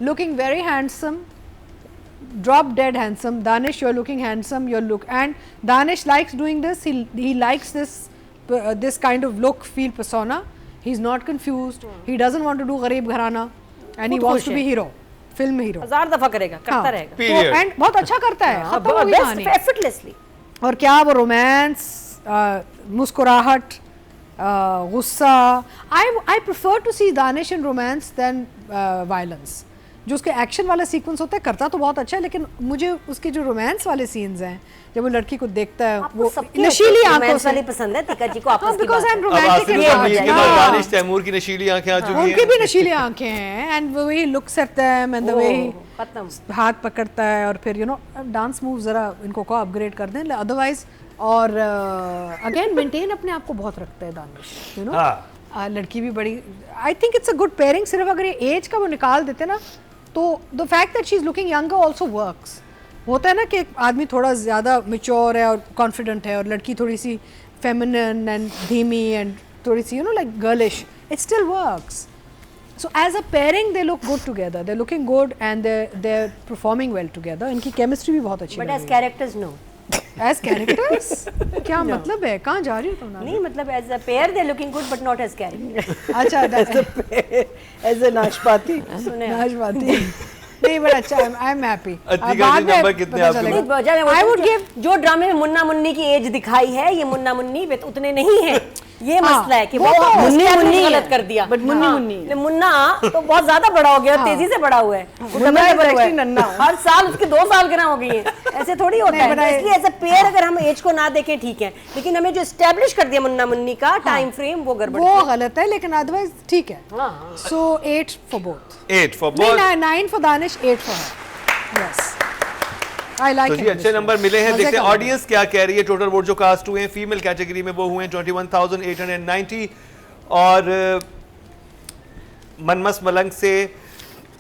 Looking very handsome, drop dead handsome. Danish, you're looking handsome. And Danish likes doing this. He likes this kind of look, feel, persona. He's not confused. He doesn't want to do गरीब घराना, and he wants to be hero, film hero. 1000 दफा करेगा, करता रहेगा। Period. तो and बहुत अच्छा करता है, खत्म होगी कहानी। effortlessly। और क्या वो रोमांस, मुस्कुराहट, गुस्सा। I prefer to see Danish in romance than violence. जो उसके एक्शन वाला सीक्वेंस होता है करता तो बहुत अच्छा है, लेकिन मुझे उसके जो रोमांस वाले सीन्स हैं जब वो लड़की को देखता है वो नशीली आंखों से। वाली पसंद है टिका जी को, आपस की बिकॉज़ बात आई एम है। अब रोमांटिक आसिफ रणवीर के बाद दानिश तैमूर की नशीली आंखें आ चुकी हैं। उनकी भी नशीली आंखें हैं and the way he looks at them and the way खत्म। हाथ पकड़ता है और फिर डांस मूव जरा इनको को अपग्रेड कर दें अदरवाइज। और अगेन मेंटेन अपने आप को बहुत रखता है दानिश, हाँ। लड़की भी बड़ी, I think it's a good pairing. सिर्फ अगर ये एज का वो निकाल देते ना तो the fact that she is looking younger also works. होता है ना कि एक आदमी थोड़ा ज़्यादा मैच्योर है और कॉन्फिडेंट है और लड़की थोड़ी सी फेमिनिन एंड धीमी एंड थोड़ी सी like girlish, it still works. So as a pairing they look good together, they're looking good and they're performing well together. इनकी chemistry भी बहुत अच्छी But लगी as characters no। as characters क्या मतलब है, कहाँ जा रही हो तुम? नहीं मतलब as a pair they're looking good but not as characters। अच्छा as a नाशपाती। सुने आप। नाशपाती नहीं बट अच्छा I am happy. Atika ji number कितने आपके नहीं, पास? वजह मैं I बोलती would हूँ कि जो ड्रामे में मुन्ना मुन्नी की एज दिखाई है, ये मुन्ना मुन्नी उतने नहीं है। ये मसला है कि वो मुन्नी मुन्नी गलत कर दिया, But मुन्नी मुन्नी है। मुन्ना तो बहुत ज्यादा बड़ा हो गया, तेजी से बड़ा हुआ है, मुन्ना is actually नन्ना। हर साल उसके 2 साल गिना हो गई है। ऐसे थोड़ी होता है, but तो इसलिए ऐसे पेयर अगर हम एज को ना देखें ठीक है, लेकिन हमें जो एस्टेब्लिश कर दिया मुन्ना मुन्नी का टाइम फ्रेम वो गड़बड़ वो गलत है, लेकिन अदरवाइज ठीक है। हाँ। So 8 for both। 8 for both। 9 for Danish, 8 for her। Yes, I like तो him जी in अच्छे this नंबर one। मिले हैं। मजे देखते हैं का ऑडियंस क्या कह रही है। टोटल वोट जो कास्ट हुए हैं फीमेल कैटेगरी में वो हुए हैं 21,890 और मनमस मलंग से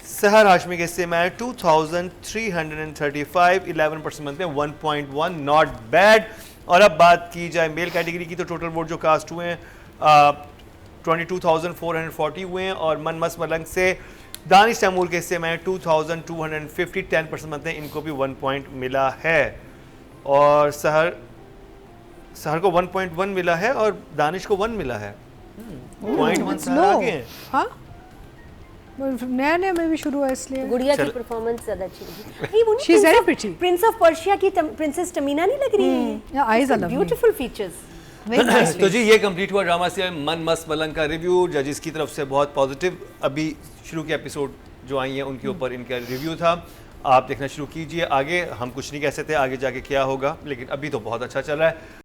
सहर हाशमी के हिस्से में 2,335, 11% बनते हैं 1.1, नॉट बैड। और अब बात की जाए मेल कैटेगरी की तो टोटल वोट जो कास्ट हुए हैं 22,440 हुए हैं और मनमस मलंग से दानिश तैमूर के हिस्से में 2,250, 10% बनते हैं, इनको भी 1 पॉइंट मिला है। और सहर को 1.1 मिला है और दानिश को 1 मिला है। 0.1 सहर आगे हैं। हाँ नया में भी शुरू है इसलिए। गुड़िया की परफॉर्मेंस ज्यादा अच्छी लगी। She is very pretty। Prince of Persia की प्रिंसेस तमीना नहीं लग रही है? Yeah, eyes are lovely। Beautiful features. Very nice तो जी ये कंप्लीट हुआ ड्रामा सीरियल मन मस्त मलंग का रिव्यू। जजेस की तरफ से बहुत पॉजिटिव, अभी शुरू के एपिसोड जो आई हैं उनके ऊपर इनका रिव्यू था। आप देखना शुरू कीजिए। आगे हम कुछ नहीं कह सकते आगे जाके क्या होगा, लेकिन अभी तो बहुत अच्छा चल रहा है।